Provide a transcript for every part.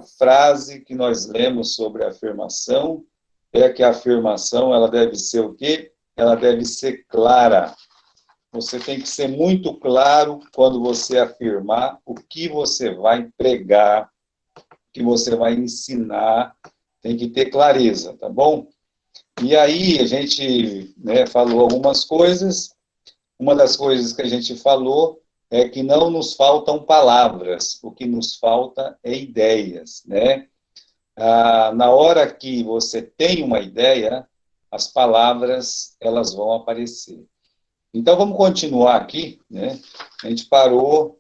frase que nós lemos sobre a afirmação é que a afirmação, ela deve ser o quê? Ela deve ser clara. Você tem que ser muito claro quando você afirmar o que você vai pregar, o que você vai ensinar, tem que ter clareza, tá bom? E aí a gente, né, falou algumas coisas. Uma das coisas que a gente falou é que não nos faltam palavras, o que nos falta é ideias, né? Na hora que você tem uma ideia, as palavras, elas vão aparecer. Então, vamos continuar aqui, né? A gente parou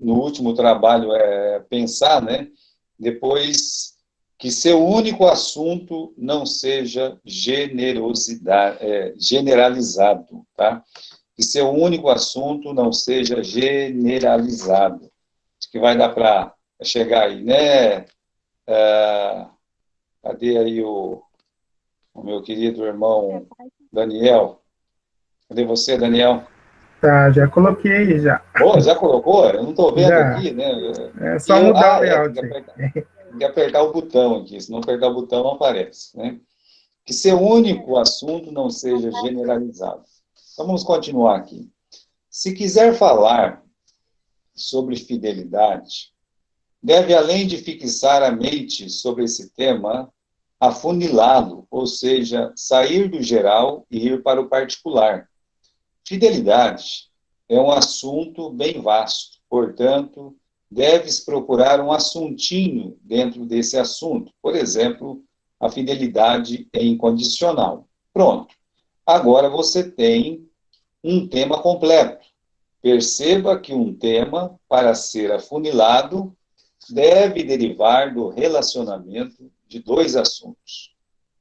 no último trabalho, pensar, né? Depois que seu único assunto não seja generalizado, tá? Que seu único assunto não seja generalizado. Acho que vai dar para chegar aí, né? Cadê aí o meu querido irmão Daniel? Cadê você, Daniel? Tá, já coloquei já. Oh, já colocou? Eu não estou vendo Já. aqui, né? É só mudar o Tem que layout. apertar, o botão aqui, se não apertar o botão não aparece, né? Que seu único assunto não seja generalizado. Então, vamos continuar aqui. Se quiser falar sobre fidelidade, deve, além de fixar a mente sobre esse tema, afunilá-lo, ou seja, sair do geral e ir para o particular. Fidelidade é um assunto bem vasto, portanto, deves procurar um assuntinho dentro desse assunto. Por exemplo, a fidelidade é incondicional. Pronto. Agora você tem um tema completo. Perceba que um tema, para ser afunilado, deve derivar do relacionamento de dois assuntos.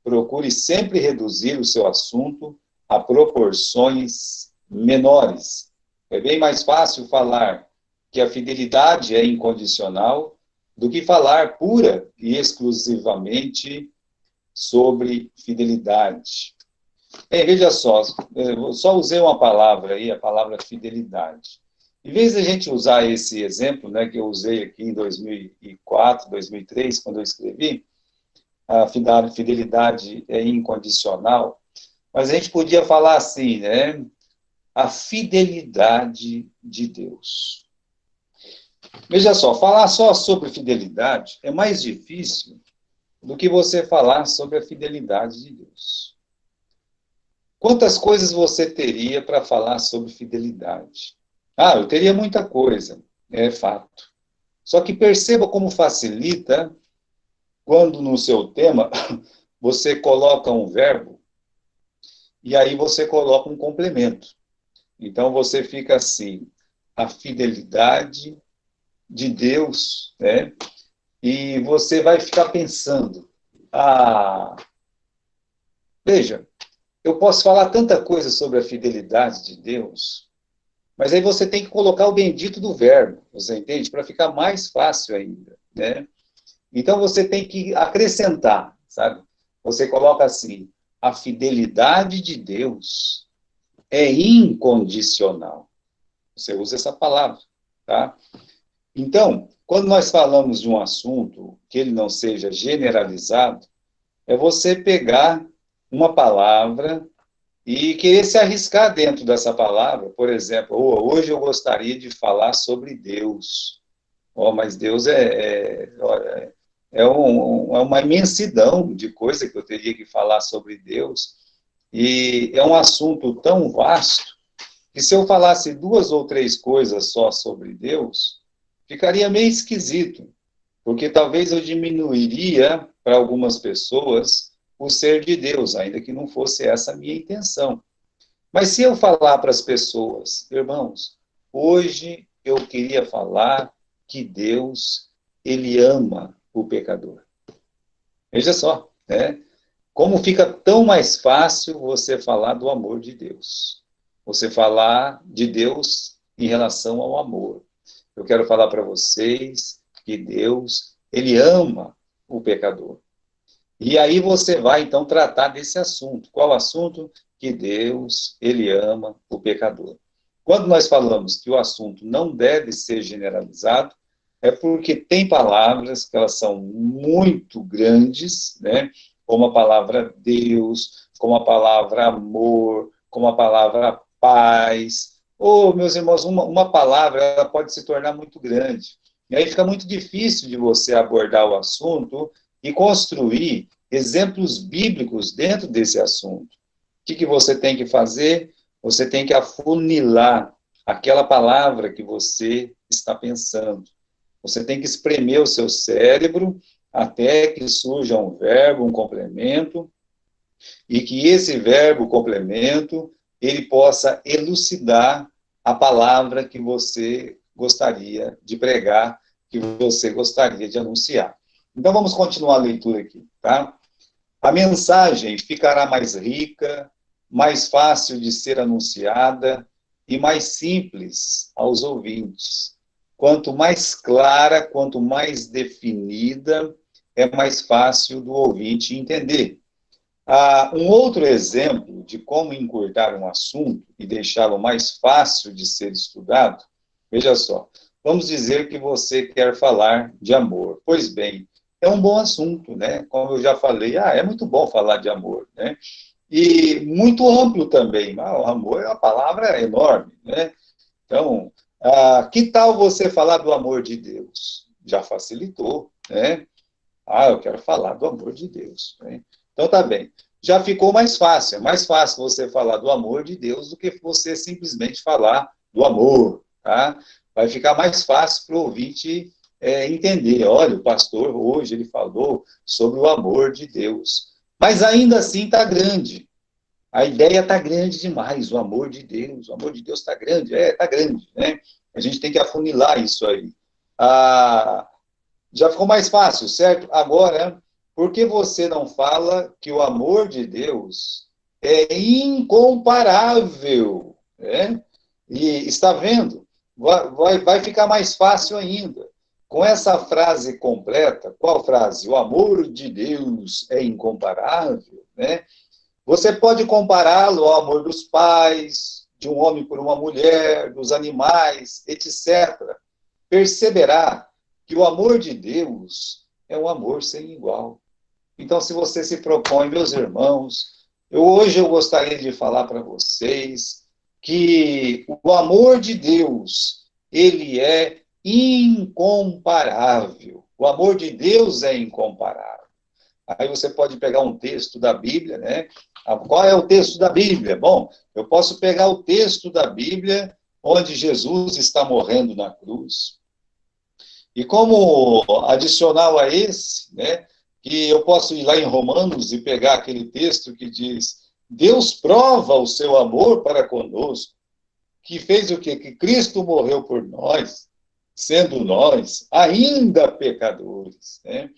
Procure sempre reduzir o seu assunto a proporções menores. É bem mais fácil falar que a fidelidade é incondicional do que falar pura e exclusivamente sobre fidelidade. Bem, veja só, eu só usei uma palavra aí, a palavra fidelidade. Em vez de a gente usar esse exemplo, né, que eu usei aqui em 2004, 2003, quando eu escrevi, a fidelidade é incondicional, mas a gente podia falar assim, né? A fidelidade de Deus. Veja só, falar só sobre fidelidade é mais difícil do que você falar sobre a fidelidade de Deus. Quantas coisas você teria para falar sobre fidelidade? Ah, eu teria muita coisa, é fato. Só que perceba como facilita quando no seu tema você coloca um verbo e aí você coloca um complemento. Então você fica assim, a fidelidade de Deus, né? E você vai ficar pensando, veja, eu posso falar tanta coisa sobre a fidelidade de Deus, mas aí você tem que colocar o bendito do verbo, você entende? Para ficar mais fácil ainda, né? Então você tem que acrescentar, sabe? Você coloca assim, a fidelidade de Deus é incondicional. Você usa essa palavra, tá? Então, quando nós falamos de um assunto que ele não seja generalizado, é você pegar uma palavra e querer se arriscar dentro dessa palavra. Por exemplo, hoje eu gostaria de falar sobre Deus. Oh, mas Deus é uma imensidão de coisa que eu teria que falar sobre Deus. E é um assunto tão vasto que se eu falasse duas ou três coisas só sobre Deus, ficaria meio esquisito, porque talvez eu diminuiria para algumas pessoas o ser de Deus, ainda que não fosse essa a minha intenção. Mas se eu falar para as pessoas, irmãos, hoje eu queria falar que Deus, ele ama o pecador. Veja só, né? Como fica tão mais fácil você falar do amor de Deus. Você falar de Deus em relação ao amor. Eu quero falar para vocês que Deus, ele ama o pecador. E aí você vai, então, tratar desse assunto. Qual assunto? Que Deus, ele ama o pecador. Quando nós falamos que o assunto não deve ser generalizado, é porque tem palavras que elas são muito grandes, né? Como a palavra Deus, como a palavra amor, como a palavra paz. Ou, meus irmãos, uma palavra ela pode se tornar muito grande. E aí fica muito difícil de você abordar o assunto e construir exemplos bíblicos dentro desse assunto. O que você tem que fazer? Você tem que afunilar aquela palavra que você está pensando. Você tem que espremer o seu cérebro até que surja um verbo, um complemento, e que esse verbo, complemento, ele possa elucidar a palavra que você gostaria de pregar, que você gostaria de anunciar. Então, vamos continuar a leitura aqui, tá? A mensagem ficará mais rica, mais fácil de ser anunciada e mais simples aos ouvintes. Quanto mais clara, quanto mais definida, é mais fácil do ouvinte entender. Um outro exemplo de como encurtar um assunto e deixá-lo mais fácil de ser estudado, veja só, vamos dizer que você quer falar de amor. Pois bem, é um bom assunto, né? Como eu já falei, é muito bom falar de amor, né? E muito amplo também. O amor é uma palavra enorme, né? Então, que tal você falar do amor de Deus? Já facilitou, né? Eu quero falar do amor de Deus, né? Então, tá bem. Já ficou mais fácil. É mais fácil você falar do amor de Deus do que você simplesmente falar do amor, tá? Vai ficar mais fácil para o ouvinte entender. Olha, o pastor hoje ele falou sobre o amor de Deus. Mas ainda assim está grande. A ideia está grande demais, o amor de Deus está grande, está grande, né? A gente tem que afunilar isso aí. Já ficou mais fácil, certo? Agora, por que você não fala que o amor de Deus é incomparável, né? E está vendo? Vai ficar mais fácil ainda. Com essa frase completa, qual frase? O amor de Deus é incomparável, né? Você pode compará-lo ao amor dos pais, de um homem por uma mulher, dos animais, etc. Perceberá que o amor de Deus é um amor sem igual. Então, se você se propõe, meus irmãos, hoje eu gostaria de falar para vocês que o amor de Deus, ele é incomparável. O amor de Deus é incomparável. Aí você pode pegar um texto da Bíblia, né? Qual é o texto da Bíblia? Bom, eu posso pegar o texto da Bíblia onde Jesus está morrendo na cruz. E como adicional a esse, né, que eu posso ir lá em Romanos e pegar aquele texto que diz: Deus prova o seu amor para conosco, que fez o quê? Que Cristo morreu por nós, sendo nós ainda pecadores, né?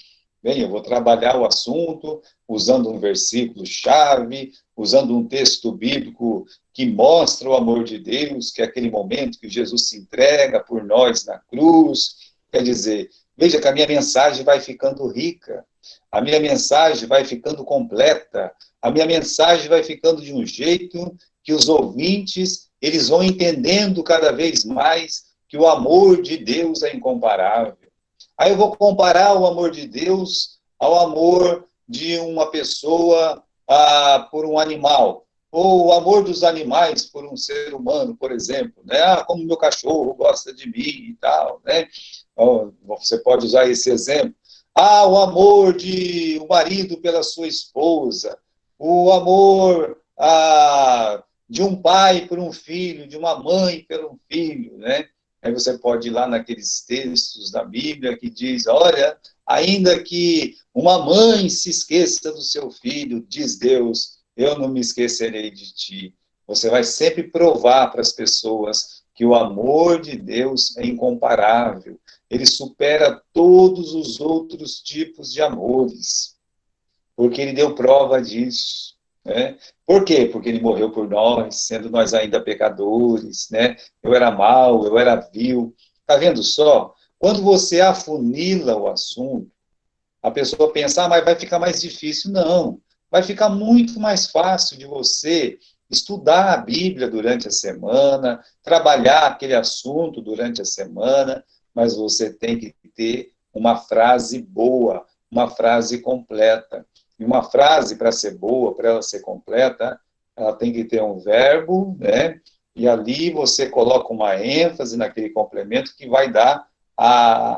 Bem, eu vou trabalhar o assunto usando um versículo-chave, usando um texto bíblico que mostra o amor de Deus, que é aquele momento que Jesus se entrega por nós na cruz. Quer dizer, veja que a minha mensagem vai ficando rica, a minha mensagem vai ficando completa, a minha mensagem vai ficando de um jeito que os ouvintes, eles vão entendendo cada vez mais que o amor de Deus é incomparável. Aí eu vou comparar o amor de Deus ao amor de uma pessoa por um animal, ou o amor dos animais por um ser humano, por exemplo, né? Como meu cachorro gosta de mim e tal, né? Você pode usar esse exemplo. O amor de um marido pela sua esposa, o amor de um pai por um filho, de uma mãe pelo filho, né? Aí você pode ir lá naqueles textos da Bíblia que diz, olha, ainda que uma mãe se esqueça do seu filho, diz Deus, eu não me esquecerei de ti. Você vai sempre provar para as pessoas que o amor de Deus é incomparável. Ele supera todos os outros tipos de amores, porque ele deu prova disso, né? Por quê? Porque ele morreu por nós, sendo nós ainda pecadores, né? Eu era mau, eu era vil. Está vendo só? Quando você afunila o assunto, a pessoa pensa, mas vai ficar mais difícil. Não, vai ficar muito mais fácil de você estudar a Bíblia durante a semana, trabalhar aquele assunto durante a semana, mas você tem que ter uma frase boa, uma frase completa. E uma frase, para ser boa, para ela ser completa, ela tem que ter um verbo, né? E ali você coloca uma ênfase naquele complemento que vai dar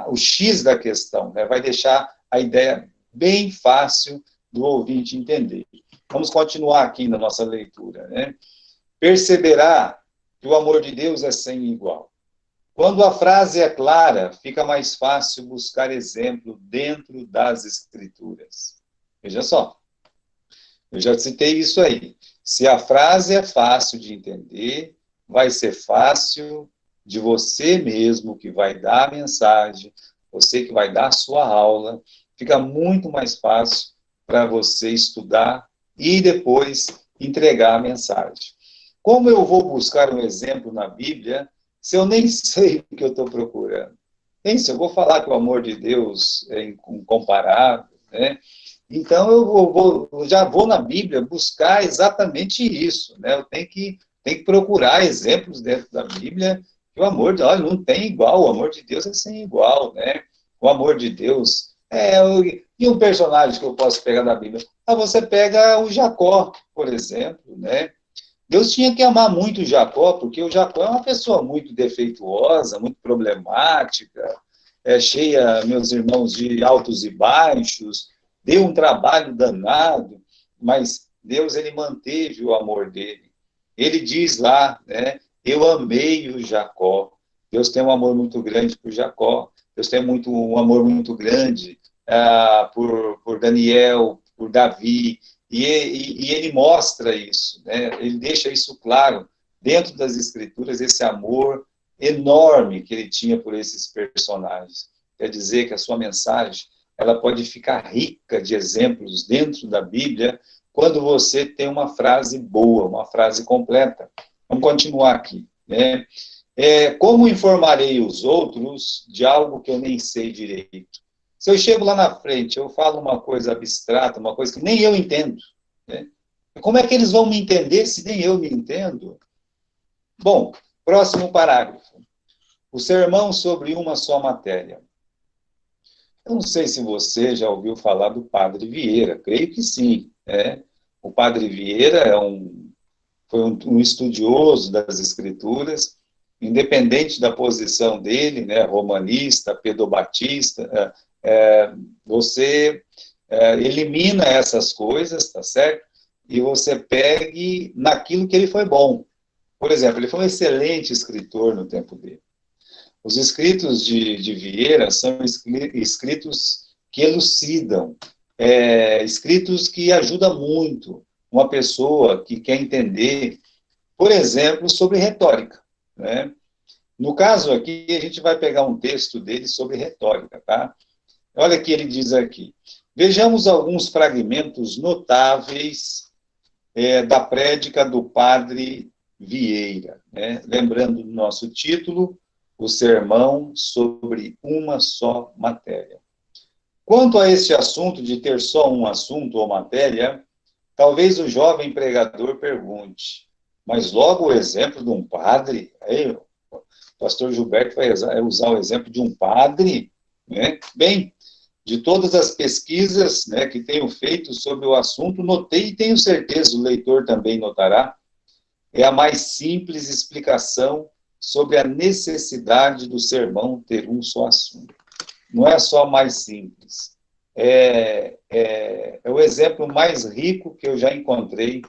o X da questão, né? Vai deixar a ideia bem fácil do ouvinte entender. Vamos continuar aqui na nossa leitura, né? Perceberá que o amor de Deus é sem igual. Quando a frase é clara, fica mais fácil buscar exemplo dentro das Escrituras. Veja só, eu já citei isso aí. Se a frase é fácil de entender, vai ser fácil de você mesmo que vai dar a mensagem, você que vai dar a sua aula, fica muito mais fácil para você estudar e depois entregar a mensagem. Como eu vou buscar um exemplo na Bíblia se eu nem sei o que eu estou procurando? Se eu vou falar que o amor de Deus é incomparável, né? Então, eu já vou na Bíblia buscar exatamente isso, né? Eu tenho que procurar exemplos dentro da Bíblia que o amor de Deus não tem igual, o amor de Deus é sem igual, né? O amor de Deus e um personagem que eu posso pegar na Bíblia? Você pega o Jacó, por exemplo, né? Deus tinha que amar muito o Jacó, porque o Jacó é uma pessoa muito defeituosa, muito problemática, cheia, meus irmãos, de altos e baixos, deu um trabalho danado, mas Deus, ele manteve o amor dele. Ele diz lá, né, eu amei o Jacó. Deus tem um amor muito grande por Jacó. Deus tem um amor muito grande por Daniel, por Davi, e ele mostra isso, né? Ele deixa isso claro dentro das Escrituras, esse amor enorme que ele tinha por esses personagens. Quer dizer que a sua mensagem ela pode ficar rica de exemplos dentro da Bíblia quando você tem uma frase boa, uma frase completa. Vamos continuar aqui, né? Como informarei os outros de algo que eu nem sei direito? Se eu chego lá na frente, eu falo uma coisa abstrata, uma coisa que nem eu entendo, né? Como é que eles vão me entender se nem eu me entendo? Bom, próximo parágrafo. O sermão sobre uma só matéria. Eu não sei se você já ouviu falar do Padre Vieira, creio que sim, né? O Padre Vieira foi um estudioso das Escrituras, independente da posição dele, né, romanista, pedobatista, você elimina essas coisas, tá certo? E você pegue naquilo que ele foi bom. Por exemplo, ele foi um excelente escritor no tempo dele. Os escritos de Vieira são escritos que elucidam, escritos que ajudam muito uma pessoa que quer entender, por exemplo, sobre retórica, né? No caso aqui, a gente vai pegar um texto dele sobre retórica, tá? Olha o que ele diz aqui. Vejamos alguns fragmentos notáveis da prédica do Padre Vieira, né? Lembrando do nosso título, o sermão sobre uma só matéria. Quanto a este assunto de ter só um assunto ou matéria, talvez o jovem pregador pergunte, mas logo o exemplo de um padre, aí, o pastor Gilberto vai usar o exemplo de um padre, né? Bem, de todas as pesquisas, né, que tenho feito sobre o assunto, notei e tenho certeza, o leitor também notará, é a mais simples explicação sobre a necessidade do sermão ter um só assunto. Não é só mais simples, é o exemplo mais rico que eu já encontrei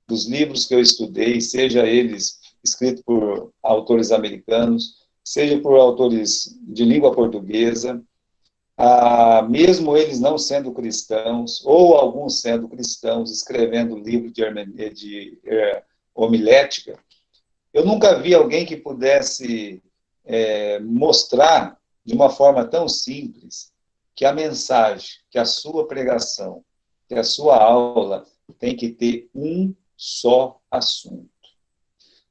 dos livros que eu estudei, seja eles escritos por autores americanos, seja por autores de língua portuguesa, mesmo eles não sendo cristãos, ou alguns sendo cristãos, escrevendo livro de homilética, eu nunca vi alguém que pudesse mostrar de uma forma tão simples que a mensagem, que a sua pregação, que a sua aula tem que ter um só assunto.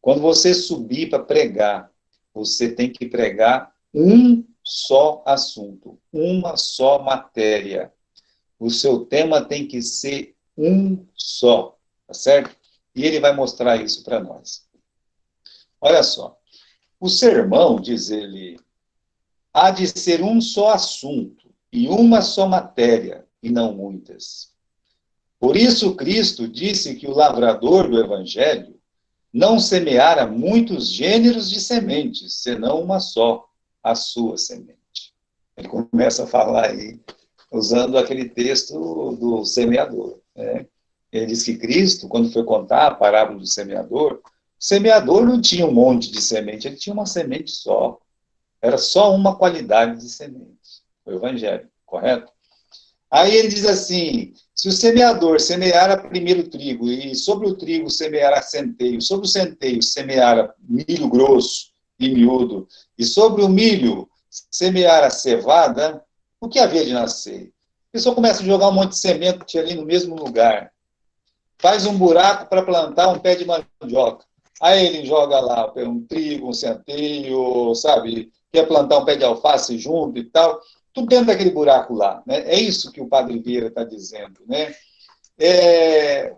Quando você subir para pregar, você tem que pregar um só assunto, uma só matéria. O seu tema tem que ser um só, tá certo? E ele vai mostrar isso para nós. Olha só, o sermão, diz ele, há de ser um só assunto e uma só matéria, e não muitas. Por isso Cristo disse que o lavrador do Evangelho não semeara muitos gêneros de sementes, senão uma só, a sua semente. Ele começa a falar aí, usando aquele texto do semeador, né? Ele diz que Cristo, quando foi contar a parábola do semeador, o semeador não tinha um monte de semente, ele tinha uma semente só. Era só uma qualidade de semente, o Evangelho, correto? Aí ele diz assim, se o semeador semear primeiro o trigo, e sobre o trigo semear centeio, sobre o centeio semear milho grosso e miúdo, e sobre o milho semear a cevada, o que havia de nascer? A pessoa começa a jogar um monte de semente ali no mesmo lugar, faz um buraco para plantar um pé de mandioca. Aí ele joga lá um trigo, um centeio, sabe? Quer plantar um pé de alface junto e tal. Tudo dentro daquele buraco lá. Né? É isso que o Padre Vieira está dizendo. Né?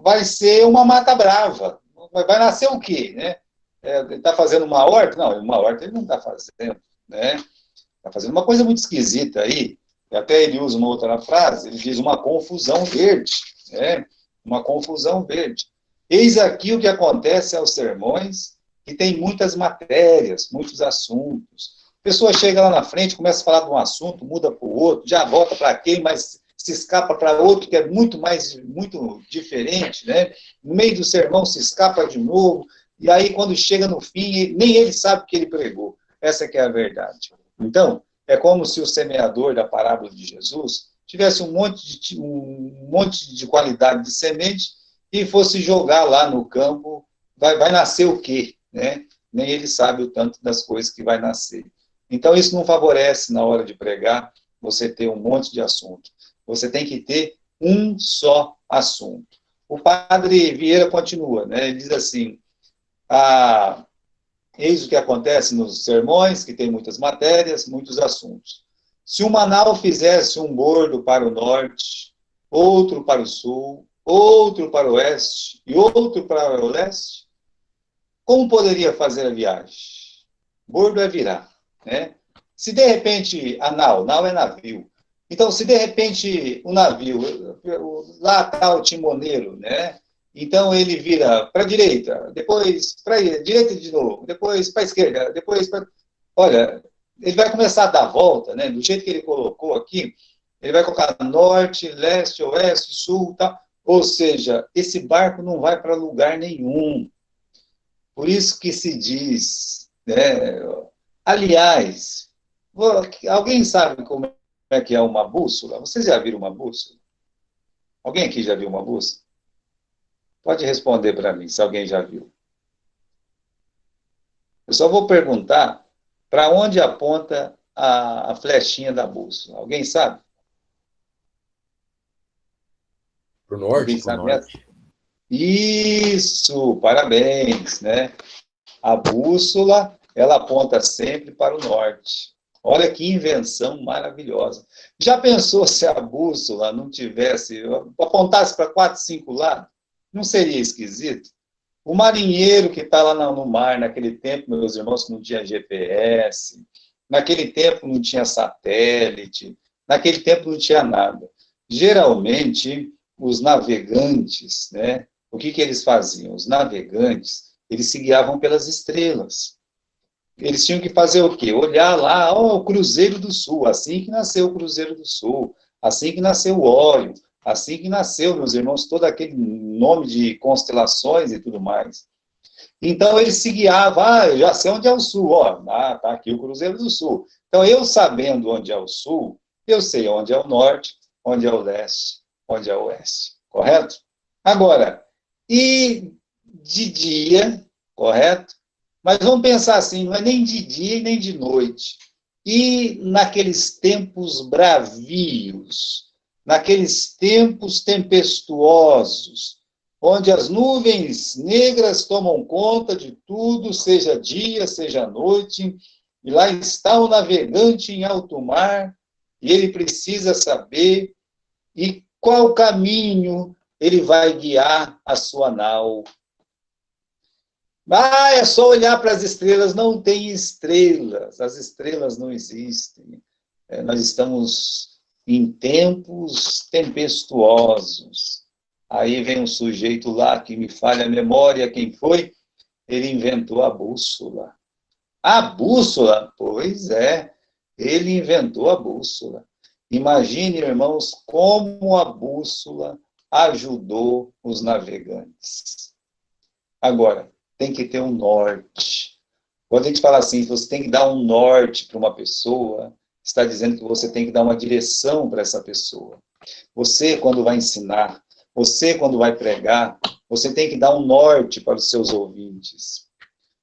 Vai ser uma mata brava. Vai nascer o quê? Né? Ele está fazendo uma horta? Não, uma horta ele não está fazendo. Né? Está fazendo uma coisa muito esquisita aí. Até ele usa uma outra frase, ele diz uma confusão verde. Né? Uma confusão verde. Eis aqui o que acontece aos sermões, que tem muitas matérias, muitos assuntos. A pessoa chega lá na frente, começa a falar de um assunto, muda para o outro, já volta para quem, mas se escapa para outro que é muito diferente, né? No meio do sermão se escapa de novo, e aí quando chega no fim, nem ele sabe o que ele pregou. Essa que é a verdade. Então, é como se o semeador da parábola de Jesus tivesse um monte de qualidade de semente e fosse jogar lá no campo, vai nascer o quê? Né? Nem ele sabe o tanto das coisas que vai nascer. Então, isso não favorece, na hora de pregar, você ter um monte de assunto. Você tem que ter um só assunto. O Padre Vieira continua, né? Ele diz assim, eis o que acontece nos sermões, que tem muitas matérias, muitos assuntos. Se o Manaus fizesse um bordo para o norte, outro para o sul, outro para o oeste e outro para o leste, como poderia fazer a viagem? Bordo é virar, né? Se de repente, nau é navio. Então, se de repente o navio, lá está o timoneiro, né? Então ele vira para a direita, depois para a direita de novo, depois para a esquerda, depois para... Olha, ele vai começar a dar volta, né? Do jeito que ele colocou aqui, ele vai colocar norte, leste, oeste, sul, tal. Ou seja, esse barco não vai para lugar nenhum. Por isso que se diz, né? Aliás, alguém sabe como é que é uma bússola? Vocês já viram uma bússola? Alguém aqui já viu uma bússola? Pode responder para mim, se alguém já viu. Eu só vou perguntar para onde aponta a flechinha da bússola. Alguém sabe? Para o norte, Alguém para o sabe essa? norte. Isso, parabéns, né? A bússola, ela aponta sempre para o norte. Olha que invenção maravilhosa. Já pensou se a bússola não tivesse, apontasse para 4, 5 lados? Não seria esquisito? O marinheiro que está lá no mar, naquele tempo, meus irmãos, que não tinha GPS, naquele tempo não tinha satélite, naquele tempo não tinha nada. Geralmente, os navegantes, né, o que eles faziam? Os navegantes, eles se guiavam pelas estrelas. Eles tinham que fazer o quê? Olhar lá, o Cruzeiro do Sul, assim que nasceu o Cruzeiro do Sul, assim que nasceu o Órion, assim que nasceu, meus irmãos, todo aquele nome de constelações e tudo mais. Então, eles se guiavam, eu já sei onde é o Sul, tá aqui o Cruzeiro do Sul. Então, eu sabendo onde é o Sul, eu sei onde é o Norte, onde é o Leste, onde é o Oeste, correto? Agora, e de dia, correto? Mas vamos pensar assim, não é nem de dia e nem de noite. E naqueles tempos bravios, naqueles tempos tempestuosos, onde as nuvens negras tomam conta de tudo, seja dia, seja noite, e lá está o navegante em alto mar, e ele precisa saber e qual caminho ele vai guiar a sua nau. Ah, é só olhar para as estrelas. Não tem estrelas, as estrelas não existem. Nós estamos em tempos tempestuosos. Aí vem um sujeito lá que me falha a memória, quem foi? Ele inventou a bússola. A bússola? Pois é, ele inventou a bússola. Imagine, irmãos, como a bússola ajudou os navegantes. Agora, tem que ter um norte. Quando a gente fala assim, você tem que dar um norte para uma pessoa, está dizendo que você tem que dar uma direção para essa pessoa. Você, quando vai ensinar, você, quando vai pregar, você tem que dar um norte para os seus ouvintes.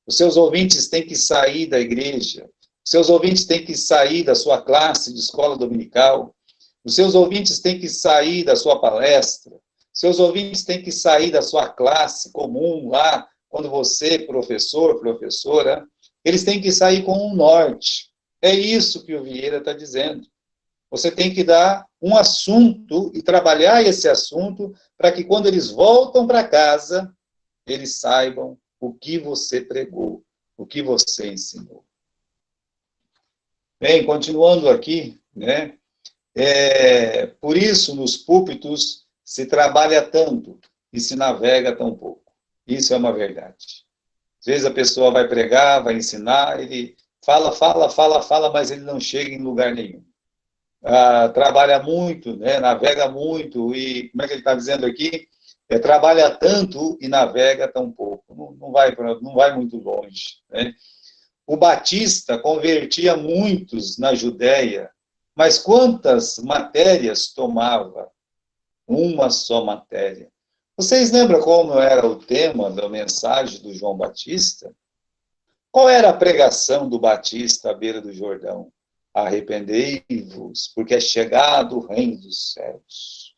Os seus ouvintes têm que sair da igreja, os seus ouvintes têm que sair da sua classe de escola dominical, os seus ouvintes têm que sair da sua palestra, os seus ouvintes têm que sair da sua classe comum lá, quando você, professor, professora, eles têm que sair com um norte. É isso que o Vieira está dizendo. Você tem que dar um assunto e trabalhar esse assunto para que quando eles voltam para casa, eles saibam o que você pregou, o que você ensinou. Bem, continuando aqui, né? Por isso, nos púlpitos, se trabalha tanto e se navega tão pouco. Isso é uma verdade. Às vezes a pessoa vai pregar, vai ensinar, ele fala, mas ele não chega em lugar nenhum. Trabalha muito, né? Navega muito, e como é que ele está dizendo aqui? Trabalha tanto e navega tão pouco. Não vai muito longe, né? O Batista convertia muitos na Judéia, mas quantas matérias tomava? Uma só matéria. Vocês lembram como era o tema da mensagem do João Batista? Qual era a pregação do Batista à beira do Jordão? Arrependei-vos, porque é chegado o reino dos céus.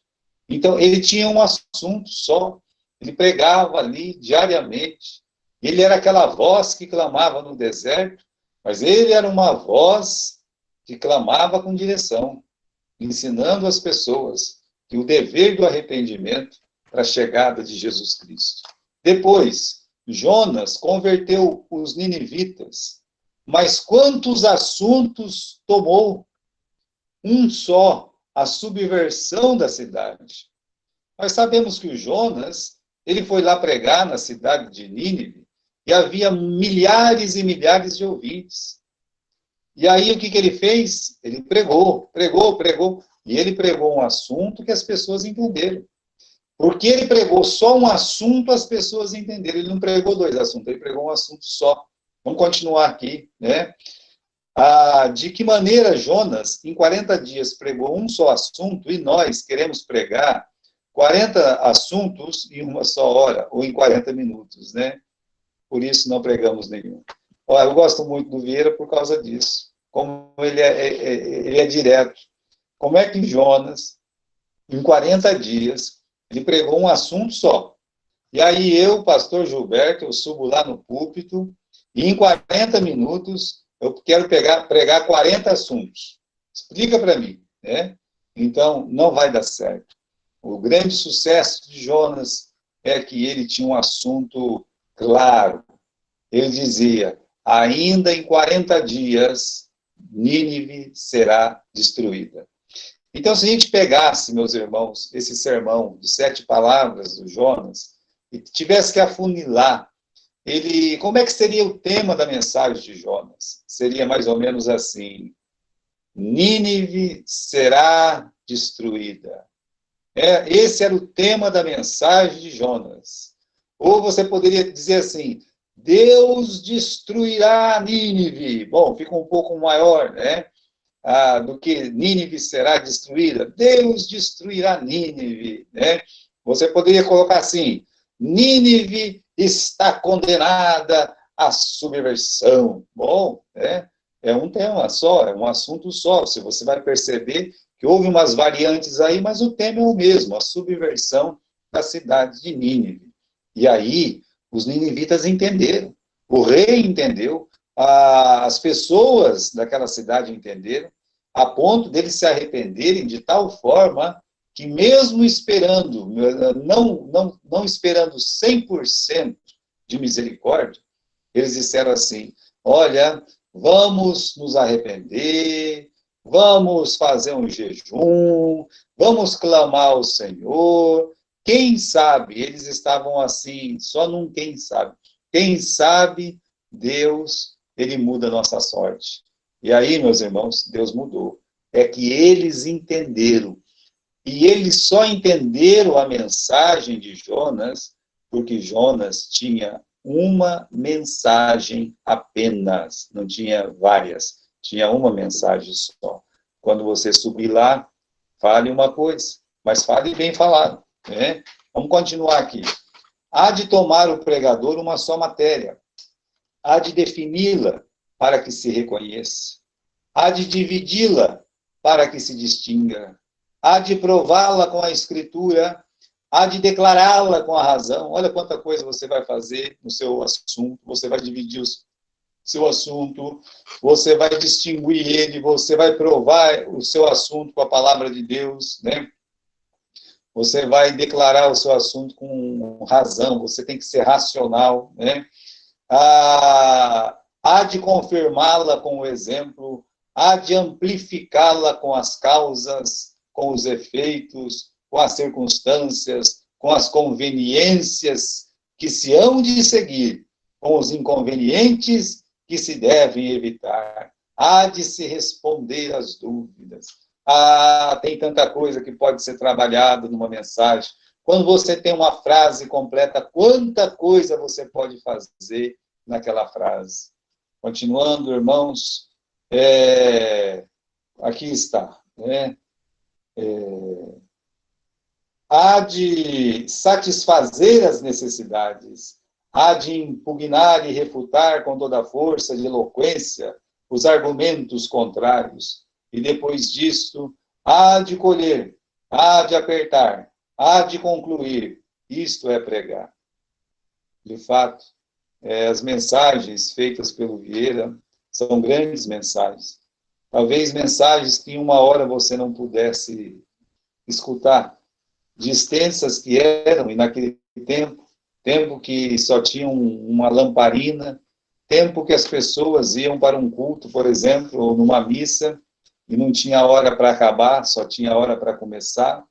Então, ele tinha um assunto só. Ele pregava ali diariamente. Ele era aquela voz que clamava no deserto, mas ele era uma voz que clamava com direção, ensinando as pessoas que o dever do arrependimento para a chegada de Jesus Cristo. Depois, Jonas converteu os ninivitas, mas quantos assuntos tomou? Um só, a subversão da cidade. Nós sabemos que o Jonas, ele foi lá pregar na cidade de Nínive, e havia milhares e milhares de ouvintes. E aí o que ele fez? Ele pregou, e ele pregou um assunto que as pessoas entenderam. Porque ele pregou só um assunto, as pessoas entenderam. Ele não pregou dois assuntos, ele pregou um assunto só. Vamos continuar aqui, né? De que maneira Jonas, em 40 dias, pregou um só assunto, e nós queremos pregar 40 assuntos em uma só hora, ou em 40 minutos, né? Por isso não pregamos nenhum. Olha, eu gosto muito do Vieira por causa disso. Como ele é direto. Como é que Jonas, em 40 dias, ele pregou um assunto só? E aí eu, pastor Gilberto, eu subo lá no púlpito, e em 40 minutos eu quero pregar 40 assuntos. Explica para mim, né? Então, não vai dar certo. O grande sucesso de Jonas é que ele tinha um assunto claro. Ele dizia, ainda em 40 dias, Nínive será destruída. Então, se a gente pegasse, meus irmãos, esse sermão de 7 palavras do Jonas, e tivesse que afunilar, como é que seria o tema da mensagem de Jonas? Seria mais ou menos assim, Nínive será destruída. Esse era o tema da mensagem de Jonas. Ou você poderia dizer assim, Deus destruirá Nínive. Bom, fica um pouco maior, né? Do que Nínive será destruída. Deus destruirá Nínive, né? Você poderia colocar assim, Nínive está condenada à subversão. Bom, é um tema só, é um assunto só. Se você vai perceber que houve umas variantes aí, mas o tema é o mesmo, a subversão da cidade de Nínive. E aí, os ninivitas entenderam, o rei entendeu, as pessoas daquela cidade entenderam, a ponto deles se arrependerem de tal forma que mesmo esperando, não esperando 100% de misericórdia, eles disseram assim, olha, vamos nos arrepender, vamos fazer um jejum, vamos clamar ao Senhor. Quem sabe, eles estavam assim, só num quem sabe. Quem sabe, Deus, ele muda a nossa sorte. E aí, meus irmãos, Deus mudou. É que eles entenderam. E eles só entenderam a mensagem de Jonas, porque Jonas tinha uma mensagem apenas, não tinha várias, tinha uma mensagem só. Quando você subir lá, fale uma coisa, mas fale bem falado, né? Vamos continuar aqui. Há de tomar o pregador uma só matéria, há de defini-la para que se reconheça, há de dividi-la para que se distinga, há de prová-la com a escritura, há de declará-la com a razão. Olha quanta coisa você vai fazer no seu assunto, você vai dividir o seu assunto, você vai distinguir ele, você vai provar o seu assunto com a palavra de Deus, né? Você vai declarar o seu assunto com razão, você tem que ser racional, né? Há de confirmá-la com o exemplo, há de amplificá-la com as causas, com os efeitos, com as circunstâncias, com as conveniências que se hão de seguir, com os inconvenientes que se devem evitar. Há de se responder às dúvidas. Tem tanta coisa que pode ser trabalhada numa mensagem. Quando você tem uma frase completa, quanta coisa você pode fazer naquela frase. Continuando, irmãos, aqui está, né? Há de satisfazer as necessidades, há de impugnar e refutar com toda a força de eloquência os argumentos contrários, e depois disso, há de colher, há de apertar, há de concluir, isto é pregar. De fato, as mensagens feitas pelo Vieira são grandes mensagens. Talvez mensagens que em uma hora você não pudesse escutar, de extensas que eram, e naquele tempo que só tinham uma lamparina, tempo que as pessoas iam para um culto, por exemplo, ou numa missa, e não tinha hora para acabar, só tinha hora para começar.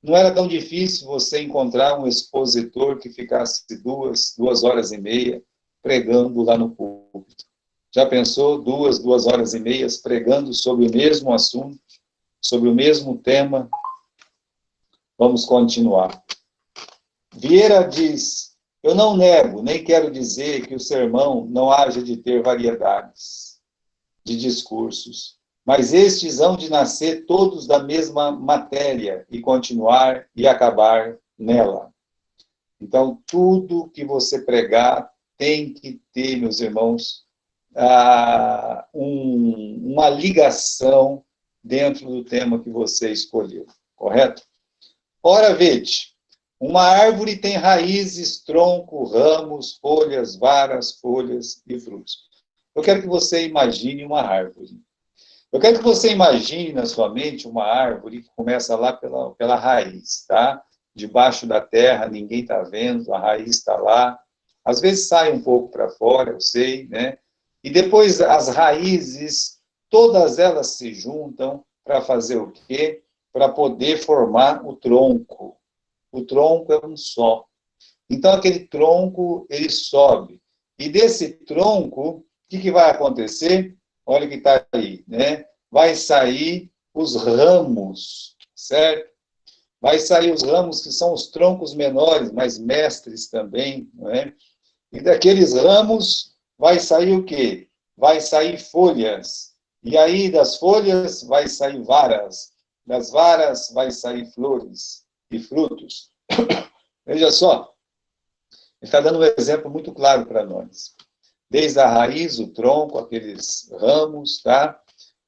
Não era tão difícil você encontrar um expositor que ficasse 2 horas e meia pregando lá no púlpito. Já pensou 2 horas e meia pregando sobre o mesmo assunto, sobre o mesmo tema? Vamos continuar. Vieira diz, eu não nego, nem quero dizer que o sermão não haja de ter variedades de discursos, mas estes hão de nascer todos da mesma matéria e continuar e acabar nela. Então, tudo que você pregar tem que ter, meus irmãos, uma ligação dentro do tema que você escolheu, correto? Ora, vede, uma árvore tem raízes, tronco, ramos, folhas, varas, folhas e frutos. Eu quero que você imagine uma árvore. Eu quero que você imagine na sua mente uma árvore que começa lá pela raiz, tá? Debaixo da terra, ninguém está vendo, a raiz está lá. Às vezes sai um pouco para fora, eu sei, né? E depois as raízes, todas elas se juntam para fazer o quê? Para poder formar o tronco. O tronco é um só. Então, aquele tronco, ele sobe. E desse tronco, o que vai acontecer? Olha o que está aí, né? Vai sair os ramos, certo? Vai sair os ramos que são os troncos menores, mas mestres também, não é? E daqueles ramos vai sair o quê? Vai sair folhas. E aí das folhas vai sair varas. Das varas vai sair flores e frutos. Veja só, ele está dando um exemplo muito claro para nós. Desde a raiz, o tronco, aqueles ramos, tá?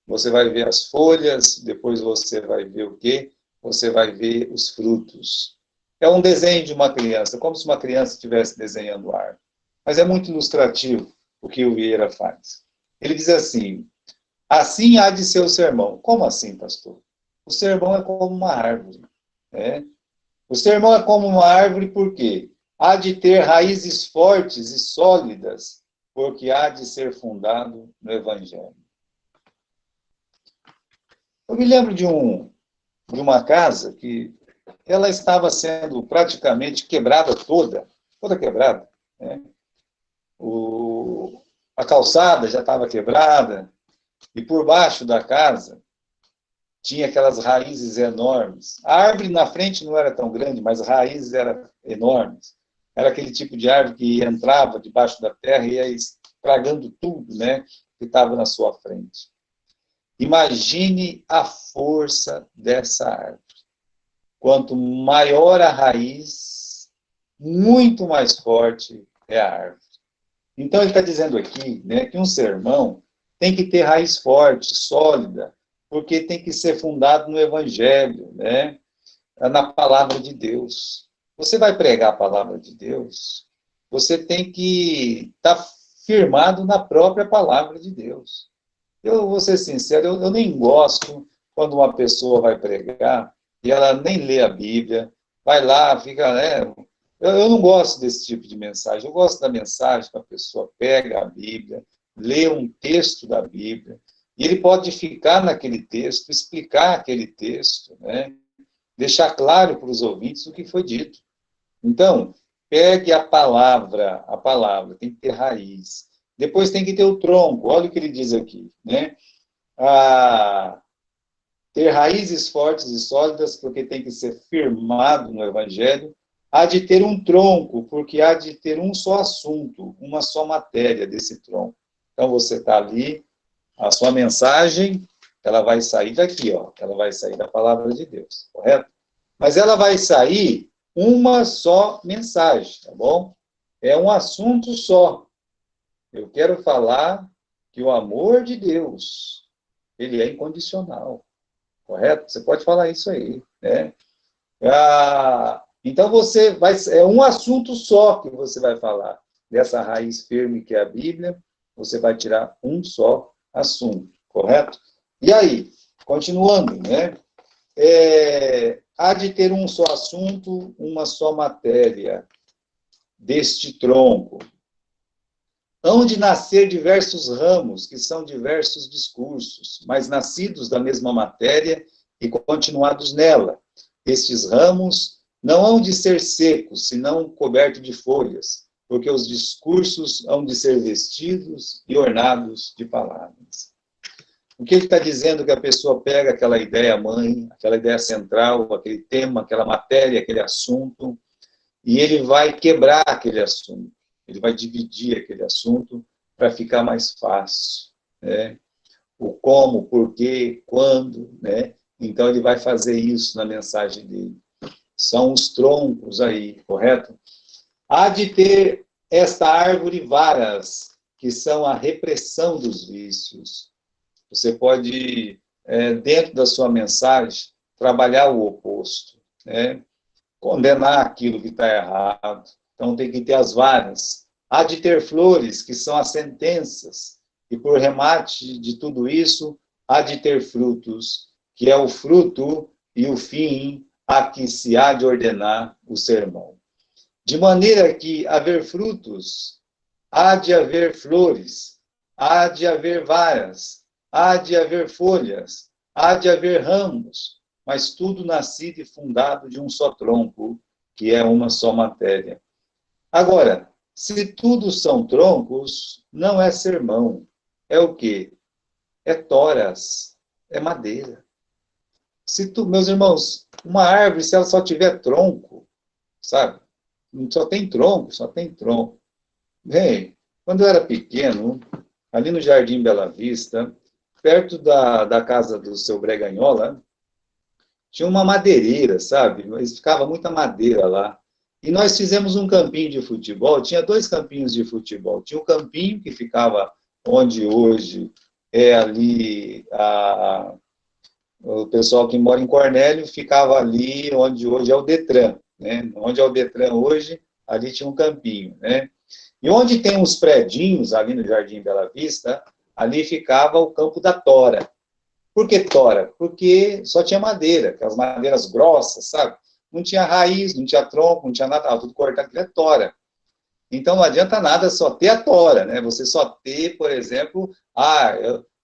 Você vai ver as folhas, depois você vai ver o quê? Você vai ver os frutos. É um desenho de uma criança, como se uma criança estivesse desenhando árvore. Mas é muito ilustrativo o que o Vieira faz. Ele diz assim, assim há de ser o sermão. Como assim, pastor? O sermão é como uma árvore, né? O sermão é como uma árvore por quê? há de ter raízes fortes e sólidas, porque há de ser fundado no Evangelho. Eu me lembro de uma casa que ela estava sendo praticamente quebrada toda quebrada, né? A calçada já estava quebrada, e por baixo da casa tinha aquelas raízes enormes. A árvore na frente não era tão grande, mas as raízes eram enormes. Era aquele tipo de árvore que entrava debaixo da terra e ia estragando tudo, né, que estava na sua frente. Imagine a força dessa árvore. Quanto maior a raiz, muito mais forte é a árvore. Então, ele está dizendo aqui, né, que um sermão tem que ter raiz forte, sólida, porque tem que ser fundado no Evangelho, né, na palavra de Deus. Você vai pregar a palavra de Deus, você tem que estar firmado na própria palavra de Deus. Eu vou ser sincero, eu nem gosto quando uma pessoa vai pregar e ela nem lê a Bíblia, vai lá, fica, né? Eu não gosto desse tipo de mensagem. Eu gosto da mensagem que a pessoa pega a Bíblia, lê um texto da Bíblia, e ele pode ficar naquele texto, explicar aquele texto, né? Deixar claro para os ouvintes o que foi dito. Então, pegue a palavra tem que ter raiz. Depois tem que ter o tronco, olha o que ele diz aqui, né? Ter raízes fortes e sólidas, porque tem que ser firmado no Evangelho. Há de ter um tronco, porque há de ter um só assunto, uma só matéria desse tronco. Então, você está ali, a sua mensagem, ela vai sair daqui, ó, ela vai sair da palavra de Deus, correto? Mas ela vai sair uma só mensagem, tá bom? É um assunto só. Eu quero falar que o amor de Deus, ele é incondicional, correto? Você pode falar isso aí, né? Então, é um assunto só que você vai falar. Dessa raiz firme que é a Bíblia, você vai tirar um só assunto, correto? E aí, continuando, né? Há de ter um só assunto, uma só matéria deste tronco. Hão de nascer diversos ramos, que são diversos discursos, mas nascidos da mesma matéria e continuados nela. Estes ramos não hão de ser secos, senão cobertos de folhas, porque os discursos hão de ser vestidos e ornados de palavras. O que ele está dizendo? Que a pessoa pega aquela ideia mãe, aquela ideia central, aquele tema, aquela matéria, aquele assunto, e ele vai quebrar aquele assunto, ele vai dividir aquele assunto para ficar mais fácil, né? O como, porquê, quando, né? Então, ele vai fazer isso na mensagem dele. São os troncos aí, correto? Há de ter esta árvore varas, que são a repressão dos vícios. Você pode, dentro da sua mensagem, trabalhar o oposto, né? Condenar aquilo que está errado. Então, tem que ter as varas. Há de ter flores, que são as sentenças. E, por remate de tudo isso, há de ter frutos, que é o fruto e o fim a que se há de ordenar o sermão. De maneira que, haver frutos, há de haver flores, há de haver varas, há de haver folhas, há de haver ramos, mas tudo nascido e fundado de um só tronco, que é uma só matéria. Agora, se tudo são troncos, não é sermão. É o quê? É toras, é madeira. Meus irmãos, uma árvore, se ela só tiver tronco, sabe? Só tem tronco, só tem tronco. Bem, quando eu era pequeno, ali no Jardim Bela Vista, perto da casa do seu Breganhola, tinha uma madeireira, sabe? Mas ficava muita madeira lá. E nós fizemos um campinho de futebol, tinha 2 campinhos de futebol. Tinha um campinho que ficava onde hoje é ali o pessoal que mora em Cornélio, ficava ali onde hoje é o Detran, né? Onde é o Detran hoje, ali tinha um campinho, né? E onde tem uns predinhos ali no Jardim Bela Vista, ali ficava o campo da tora. Por que tora? Porque só tinha madeira, aquelas madeiras grossas, sabe? não tinha raiz, não tinha tronco, não tinha nada, estava tudo cortado, aquilo é tora. Então, não adianta nada só ter a tora, né? Você só ter, por exemplo,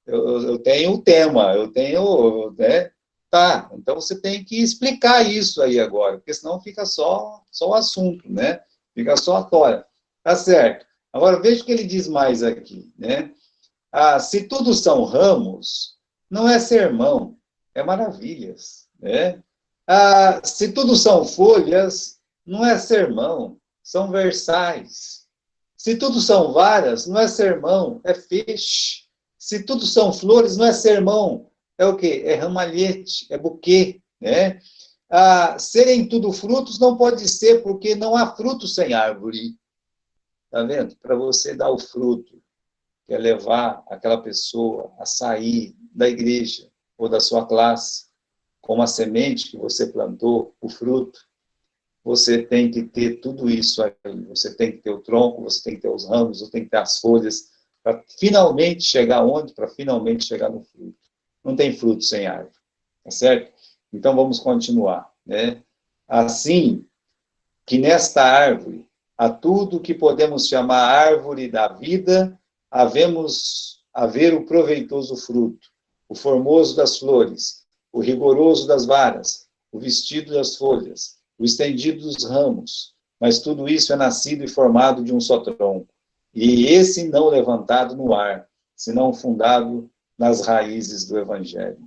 eu tenho o tema, eu tenho, né? Tá, então você tem que explicar isso aí agora, porque senão fica só o assunto, né? Fica só a tora. Tá certo. Agora, veja o que ele diz mais aqui, né? Se tudo são ramos, não é sermão, é maravilhas, né? Se tudo são folhas, não é sermão, são versais. Se tudo são varas, não é sermão, é feixe. Se tudo são flores, não é sermão, é o quê? É ramalhete, é buquê, né? Serem tudo frutos não pode ser, porque não há fruto sem árvore. Tá vendo? Para você dar o fruto, que é levar aquela pessoa a sair da igreja ou da sua classe, com a semente que você plantou, o fruto, você tem que ter tudo isso aí. Você tem que ter o tronco, você tem que ter os ramos, você tem que ter as folhas, para finalmente chegar onde? Para finalmente chegar no fruto. Não tem fruto sem árvore, tá certo? Então, vamos continuar, né? Assim que nesta árvore, a tudo que podemos chamar árvore da vida, haver o proveitoso fruto, o formoso das flores, o rigoroso das varas, o vestido das folhas, o estendido dos ramos, mas tudo isso é nascido e formado de um só tronco, e esse não levantado no ar, senão fundado nas raízes do Evangelho.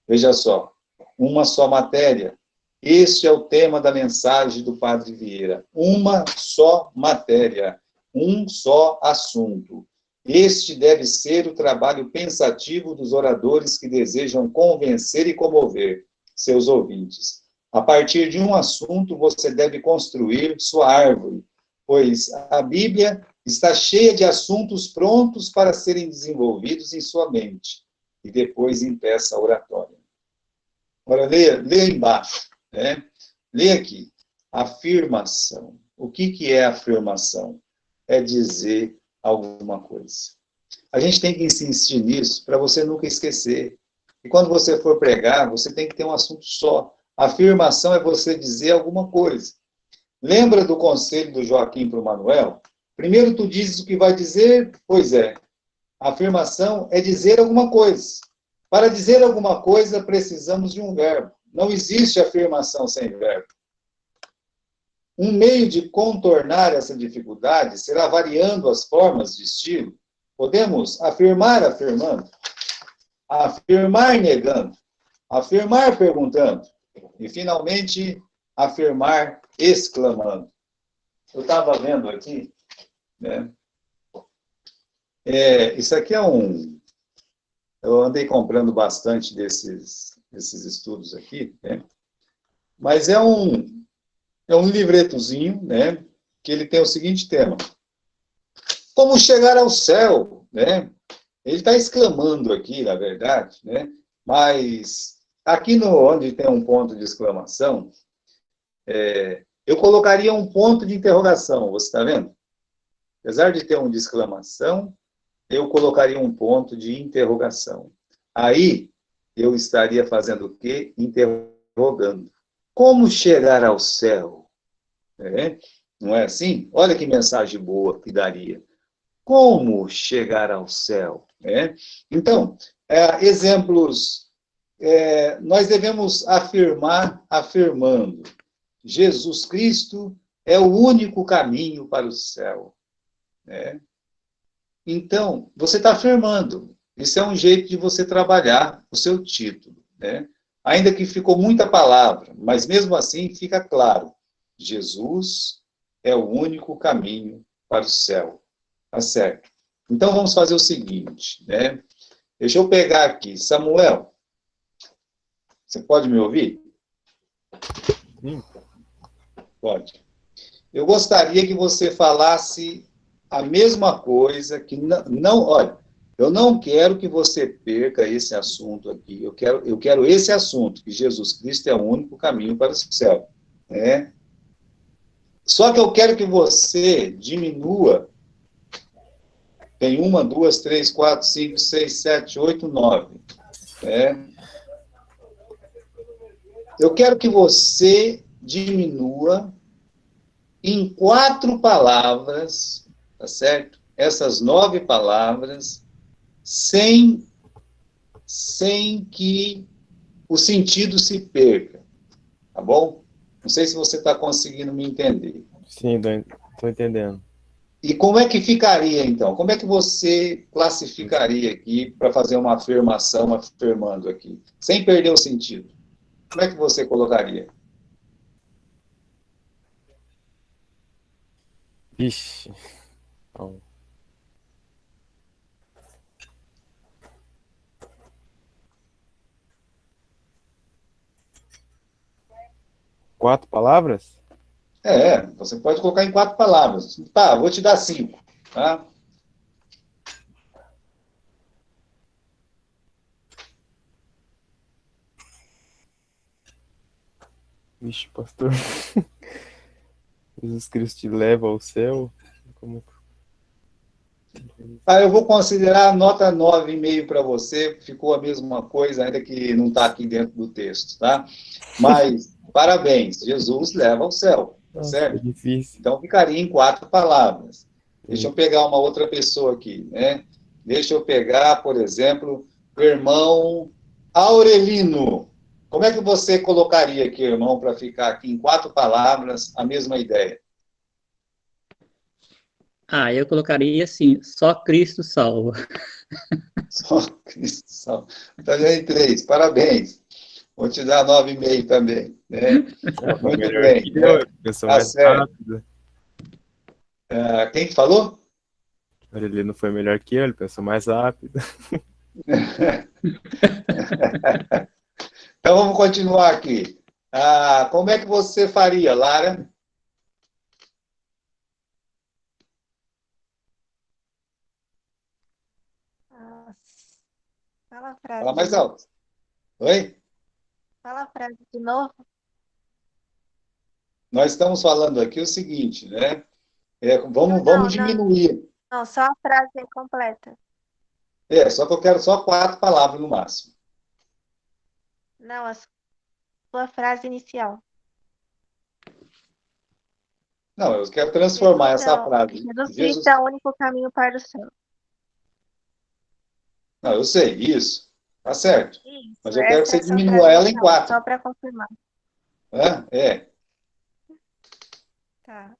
Veja só, uma só matéria. Este é o tema da mensagem do Padre Vieira. Uma só matéria, um só assunto. Este deve ser o trabalho pensativo dos oradores que desejam convencer e comover seus ouvintes. A partir de um assunto, você deve construir sua árvore, pois a Bíblia está cheia de assuntos prontos para serem desenvolvidos em sua mente, e depois em peça oratória. Agora, leia embaixo, né? Leia aqui. Afirmação. O que é afirmação? É dizer alguma coisa. A gente tem que insistir nisso para você nunca esquecer. E quando você for pregar, você tem que ter um assunto só. Afirmação é você dizer alguma coisa. Lembra do conselho do Joaquim para o Manuel? Primeiro tu dizes o que vai dizer? Pois é. A afirmação é dizer alguma coisa. Para dizer alguma coisa, precisamos de um verbo. Não existe afirmação sem verbo. Um meio de contornar essa dificuldade será variando as formas de estilo. Podemos afirmar afirmando, afirmar negando, afirmar perguntando e, finalmente, afirmar exclamando. Eu estava vendo aqui, né? Isso aqui é eu andei comprando bastante desses estudos aqui, né? Mas é um livretozinho, né? Que ele tem o seguinte tema: como chegar ao céu, né? Ele está exclamando aqui, na verdade, né? Mas aqui onde tem um ponto de exclamação, eu colocaria um ponto de interrogação, você está vendo? Apesar de ter um de exclamação, eu colocaria um ponto de interrogação. Aí, eu estaria fazendo o quê? Interrogando. Como chegar ao céu? Não é assim? Olha que mensagem boa que daria. Como chegar ao céu? Então, exemplos, nós devemos afirmar, afirmando, Jesus Cristo é o único caminho para o céu. Então, você está afirmando. Isso é um jeito de você trabalhar o seu título, né? Ainda que ficou muita palavra, mas mesmo assim fica claro. Jesus é o único caminho para o céu. Tá certo? Então, vamos fazer o seguinte, né? Deixa eu pegar aqui. Samuel, você pode me ouvir? Sim. Pode. Eu gostaria que você falasse a mesma coisa, que não, olha, eu não quero que você perca esse assunto aqui, eu quero esse assunto, que Jesus Cristo é o único caminho para o céu, né? Só que eu quero que você diminua, tem 1, 2, 3, 4, 5, 6, 7, 8, 9, né? Eu quero que você diminua em 4 palavras, tá certo? Essas 9 palavras, sem que o sentido se perca, tá bom? Não sei se você está conseguindo me entender. Sim, tô entendendo. E como é que ficaria, então? Como é que você classificaria aqui para fazer uma afirmação, afirmando aqui, sem perder o sentido? Como é que você colocaria? Vixe. Então, 4 palavras? Você pode colocar em 4 palavras. Tá, vou te dar 5, tá? Vixe, pastor. Jesus Cristo te leva ao céu? Como... Ah, eu vou considerar a nota 9,5 para você, ficou a mesma coisa, ainda que não está aqui dentro do texto, tá? Mas, parabéns, Jesus leva ao céu, tá Nossa, foi certo? difícil. Então, ficaria em 4 palavras. Deixa Sim. eu pegar uma outra pessoa aqui, né? Deixa eu pegar, por exemplo, o irmão Aurelino. Como é que você colocaria aqui, irmão, para ficar aqui em 4 palavras, a mesma ideia? Ah, eu colocaria assim, só Cristo salva. Só Cristo salva. Então, em 3, parabéns. Vou te dar 9,5 também, né? Ah, foi Muito melhor bem, que eu, né? ele pensou Tá mais certo. rápido. Quem que falou? Ele não foi melhor que eu, ele pensou mais rápido. Então, vamos continuar aqui. Como é que você faria, Lara? Nossa. Fala a frase Fala de mais novo. alto. Oi? Fala a frase de novo. Nós estamos falando aqui o seguinte, né? Não, Vamos não, não, diminuir. não, só a frase completa. Só que eu quero só 4 palavras no máximo. Não, a sua frase inicial. Não, eu quero transformar essa frase. Jesus Cristo Jesus. é o único caminho para o céu. Não, eu sei, isso. Tá certo. Mas Isso, eu quero que essa é você a sua diminua frase ela em inicial, 4. só para confirmar. É. Tá.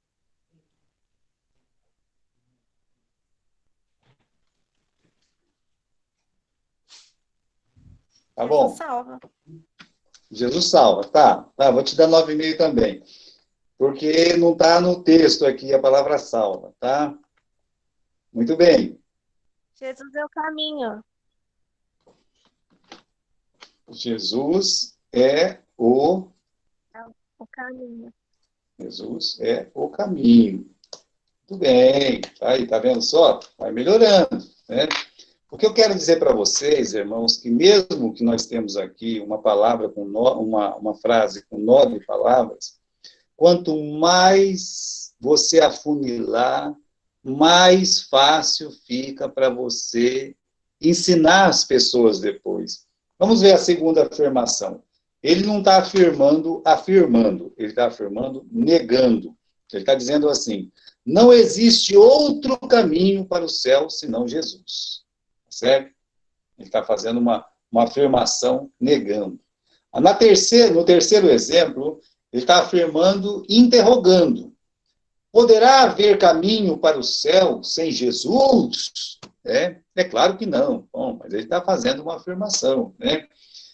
Tá Jesus bom. salva. Jesus salva. Tá, vou te dar 9,5 também. Porque não está no texto aqui a palavra salva, tá? Muito bem. Jesus é o caminho. Jesus é o É o caminho. Jesus é o caminho. Muito bem. Aí, tá vendo só? Vai melhorando, né? O que eu quero dizer para vocês, irmãos, que mesmo que nós temos aqui uma palavra uma frase com 9 palavras, quanto mais você afunilar, mais fácil fica para você ensinar as pessoas depois. Vamos ver a segunda afirmação. Ele não está afirmando, ele está afirmando negando. Ele está dizendo assim: não existe outro caminho para o céu senão Jesus. Certo? Ele está fazendo uma afirmação negando. No terceiro exemplo, ele está afirmando, interrogando. Poderá haver caminho para o céu sem Jesus? É claro que não. Bom, mas ele está fazendo uma afirmação. Né?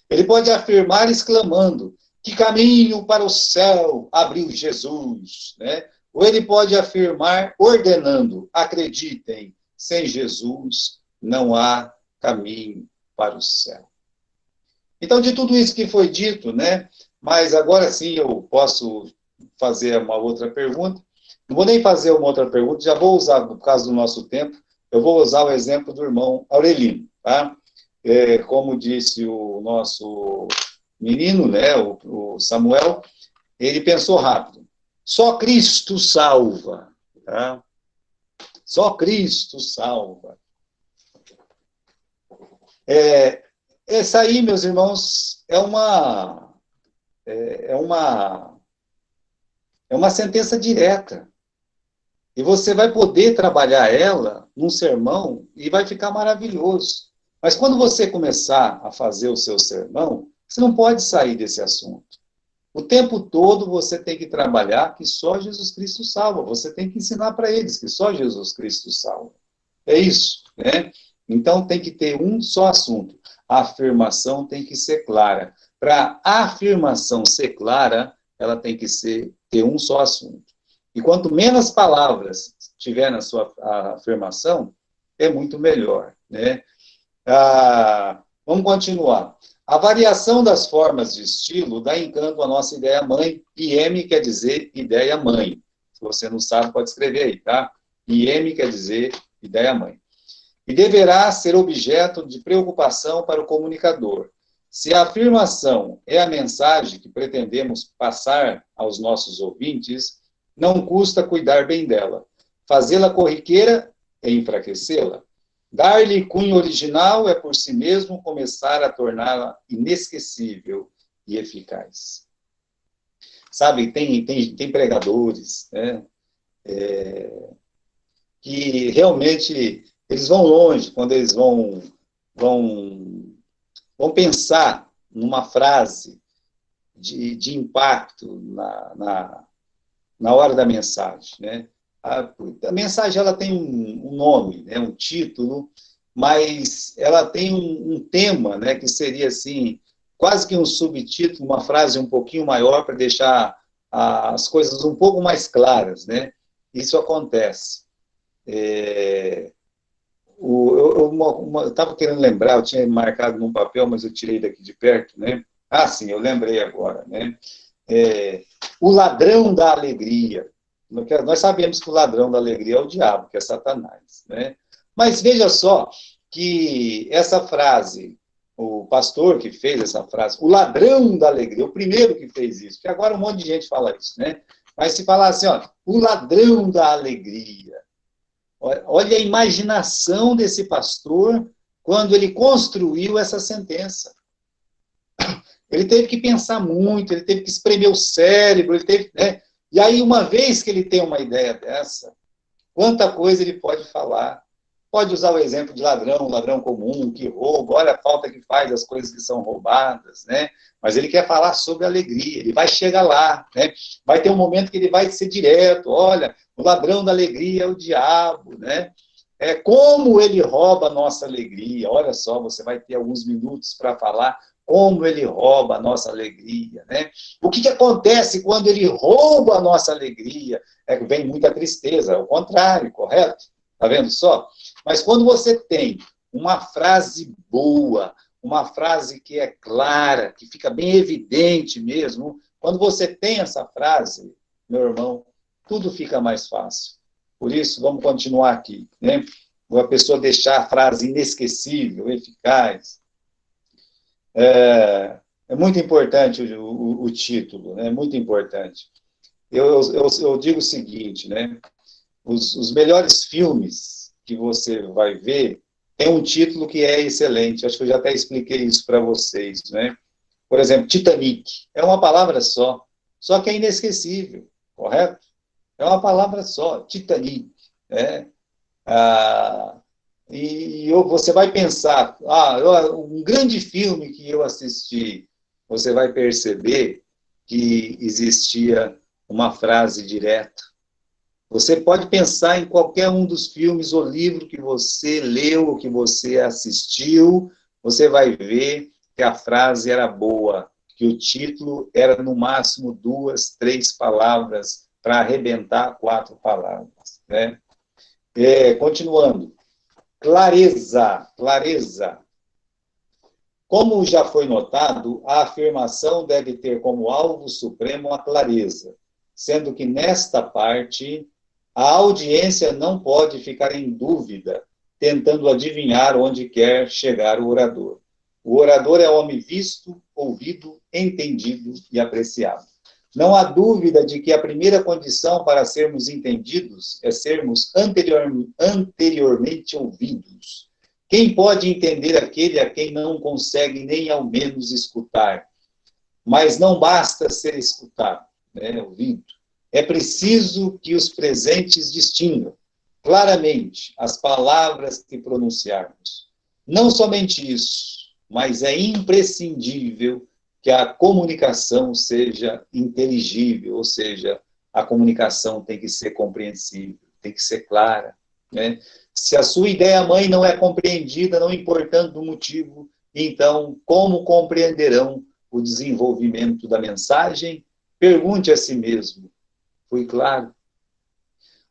Ele pode afirmar exclamando: que caminho para o céu abriu Jesus? Né? Ou ele pode afirmar ordenando: acreditem, sem Jesus não há caminho para o céu. Então, de tudo isso que foi dito, né? Mas agora sim eu posso fazer uma outra pergunta. Não vou nem fazer uma outra pergunta, já vou usar, por causa do nosso tempo, eu vou usar o exemplo do irmão Aurelino, tá? Como disse o nosso menino, né, o Samuel, ele pensou rápido. Só Cristo salva, tá? Só Cristo salva. Essa aí, meus irmãos, é uma É uma sentença direta. E você vai poder trabalhar ela num sermão e vai ficar maravilhoso. Mas quando você começar a fazer o seu sermão, você não pode sair desse assunto. O tempo todo você tem que trabalhar que só Jesus Cristo salva. Você tem que ensinar para eles que só Jesus Cristo salva. É isso, né? Então tem que ter um só assunto. A afirmação tem que ser clara. Para a afirmação ser clara, ela tem que ter um só assunto. E quanto menos palavras tiver na sua afirmação, é muito melhor, né? Vamos continuar. A variação das formas de estilo dá encanto à nossa ideia-mãe. IM quer dizer ideia-mãe. Se você não sabe, pode escrever aí, tá? IM quer dizer ideia-mãe. E deverá ser objeto de preocupação para o comunicador. Se a afirmação é a mensagem que pretendemos passar aos nossos ouvintes, não custa cuidar bem dela. Fazê-la corriqueira é enfraquecê-la. Dar-lhe cunho original é, por si mesmo, começar a torná-la inesquecível e eficaz. Sabe, tem pregadores, né, que realmente eles vão longe quando eles vão pensar numa frase de impacto na hora da mensagem, né? A mensagem ela tem um nome, né, um título, mas ela tem um tema, né, que seria assim, quase que um subtítulo, uma frase um pouquinho maior para deixar as coisas um pouco mais claras, né? Isso acontece. Eu estava querendo lembrar, eu tinha marcado num papel, mas eu tirei daqui de perto, né? Ah, sim, eu lembrei agora, né? O ladrão da alegria. Nós sabemos que o ladrão da alegria é o diabo, que é Satanás, né? Mas veja só que essa frase, o pastor que fez essa frase, o ladrão da alegria, o primeiro que fez isso, porque agora um monte de gente fala isso, né? Mas se falar assim, ó, o ladrão da alegria, olha a imaginação desse pastor quando ele construiu essa sentença. Ele teve que pensar muito, ele teve que espremer o cérebro, ele teve, né? E aí, uma vez que ele tem uma ideia dessa, quanta coisa ele pode falar. Pode usar o exemplo de ladrão, ladrão comum, que rouba, olha a falta que faz das coisas que são roubadas, né? Mas ele quer falar sobre alegria, ele vai chegar lá, né? Vai ter um momento que ele vai ser direto, olha, o ladrão da alegria é o diabo, né? Como ele rouba a nossa alegria, olha só, você vai ter alguns minutos para falar como ele rouba a nossa alegria, né? O que acontece quando ele rouba a nossa alegria? Vem muita tristeza, é o contrário, correto? Tá vendo só? Mas quando você tem uma frase boa, uma frase que é clara, que fica bem evidente mesmo, quando você tem essa frase, meu irmão, tudo fica mais fácil. Por isso, vamos continuar aqui, né? A pessoa deixar a frase inesquecível, eficaz. É muito importante o título, né? Muito importante. Eu digo o seguinte, né? Os melhores filmes que você vai ver tem um título que é excelente. Acho que eu já até expliquei isso para vocês, né? Por exemplo, Titanic. É uma palavra só que é inesquecível, correto? É uma palavra só, Titanic, né? E você vai pensar, um grande filme que eu assisti, você vai perceber que existia uma frase direta. Você pode pensar em qualquer um dos filmes ou livro que você leu ou que você assistiu, você vai ver que a frase era boa, que o título era no máximo 2, 3 palavras para arrebentar 4 palavras, né? Continuando. Clareza. Como já foi notado, a afirmação deve ter como alvo supremo a clareza, sendo que nesta parte a audiência não pode ficar em dúvida, tentando adivinhar onde quer chegar o orador. O orador é homem visto, ouvido, entendido e apreciado. Não há dúvida de que a primeira condição para sermos entendidos é sermos anteriormente ouvidos. Quem pode entender aquele a quem não consegue nem ao menos escutar? Mas não basta ser escutado, né, ouvido. É preciso que os presentes distingam claramente as palavras que pronunciarmos. Não somente isso, mas é imprescindível que a comunicação seja inteligível, ou seja, a comunicação tem que ser compreensível, tem que ser clara, né? Se a sua ideia-mãe não é compreendida, não importando o motivo, então, como compreenderão o desenvolvimento da mensagem? Pergunte a si mesmo, fui claro?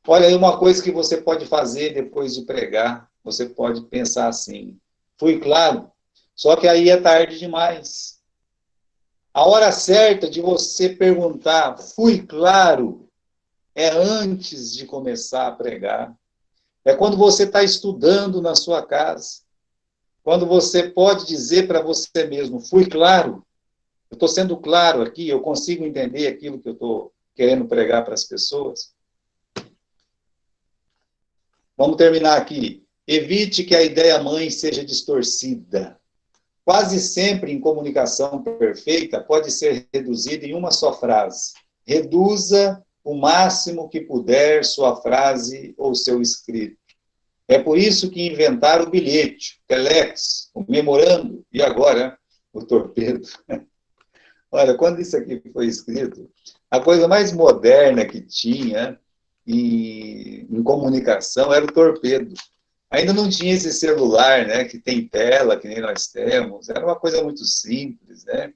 Olha, aí uma coisa que você pode fazer depois de pregar, você pode pensar assim, fui claro? Só que aí é tarde demais. A hora certa de você perguntar, fui claro, é antes de começar a pregar. É quando você está estudando na sua casa. Quando você pode dizer para você mesmo, fui claro, eu estou sendo claro aqui, eu consigo entender aquilo que eu estou querendo pregar para as pessoas. Vamos terminar aqui. Evite que a ideia-mãe seja distorcida. Quase sempre em comunicação perfeita pode ser reduzida em uma só frase. Reduza o máximo que puder sua frase ou seu escrito. É por isso que inventaram o bilhete, o telex, o memorando e agora o torpedo. Olha, quando isso aqui foi escrito, a coisa mais moderna que tinha em comunicação era o torpedo. Ainda não tinha esse celular, né, que tem tela, que nem nós temos. Era uma coisa muito simples, né?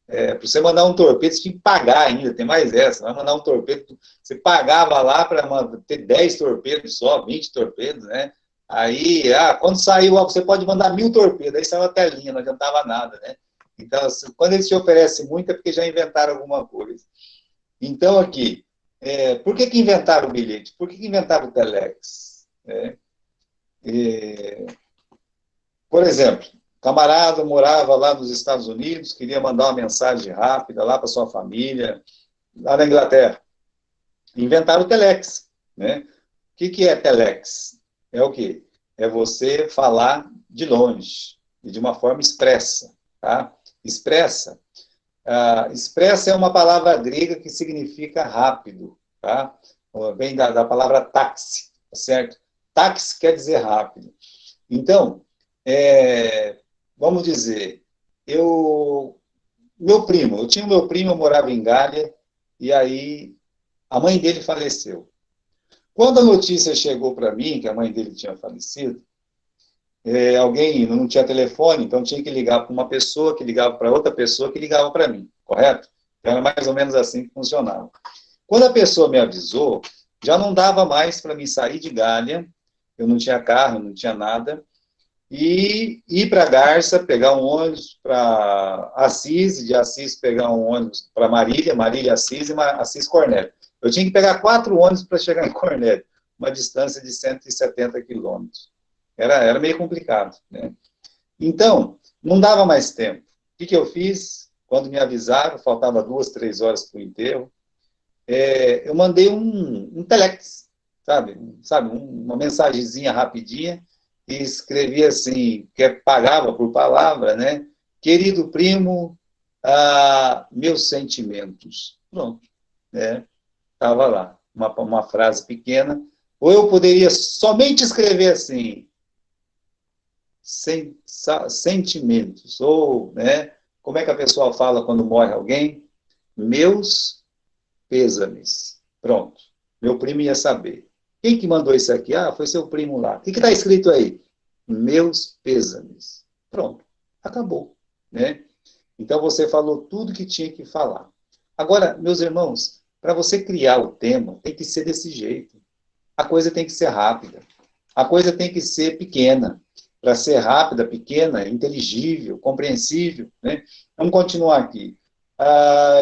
Para você mandar um torpedo, você tinha que pagar ainda, tem mais essa. Vai mandar um torpedo, você pagava lá para ter 10 torpedos só, 20 torpedos, né? Aí, quando saiu, você pode mandar 1000 torpedos, aí saiu a telinha, não adiantava nada, né? Então, quando eles te oferecem muito, é porque já inventaram alguma coisa. Então, aqui, por que inventaram o bilhete? Por que inventaram o telex? Por exemplo, camarada morava lá nos Estados Unidos, queria mandar uma mensagem rápida lá para sua família, lá na Inglaterra. Inventaram o telex, né? O que é telex? É o quê? É você falar de longe, e de uma forma expressa, tá? Expressa. Expressa é uma palavra grega que significa rápido, tá? Vem da palavra táxi, tá certo? Táxi quer dizer rápido. Então, vamos dizer, eu tinha o meu primo, eu morava em Gália, e aí a mãe dele faleceu. Quando a notícia chegou para mim, que a mãe dele tinha falecido, alguém não tinha telefone, então tinha que ligar para uma pessoa, que ligava para outra pessoa, que ligava para mim, correto? Então, era mais ou menos assim que funcionava. Quando a pessoa me avisou, já não dava mais para mim sair de Gália, eu não tinha carro, não tinha nada, e ir para Garça, pegar um ônibus para Assis, de Assis pegar um ônibus para Marília, Marília Assis e Assis Cornélio. Eu tinha que pegar 4 ônibus para chegar em Cornélio, uma distância de 170 quilômetros. Era meio complicado, né? Então, não dava mais tempo. O que eu fiz? Quando me avisaram, faltava 2, 3 horas para o enterro, eu mandei um telex, sabe? Uma mensagenzinha rapidinha, e escrevi assim, que pagava por palavra, né? Querido primo, meus sentimentos. Pronto, né? Estava lá, uma frase pequena. Ou eu poderia somente escrever assim, sentimentos, ou, né? Como é que a pessoa fala quando morre alguém? Meus pêsames. Pronto, meu primo ia saber. Quem que mandou isso aqui? Foi seu primo lá. O que está escrito aí? Meus pêsames. Pronto, acabou, né? Então, você falou tudo que tinha que falar. Agora, meus irmãos, para você criar o tema, tem que ser desse jeito. A coisa tem que ser rápida. A coisa tem que ser pequena. Para ser rápida, pequena, inteligível, compreensível, né? Vamos continuar aqui.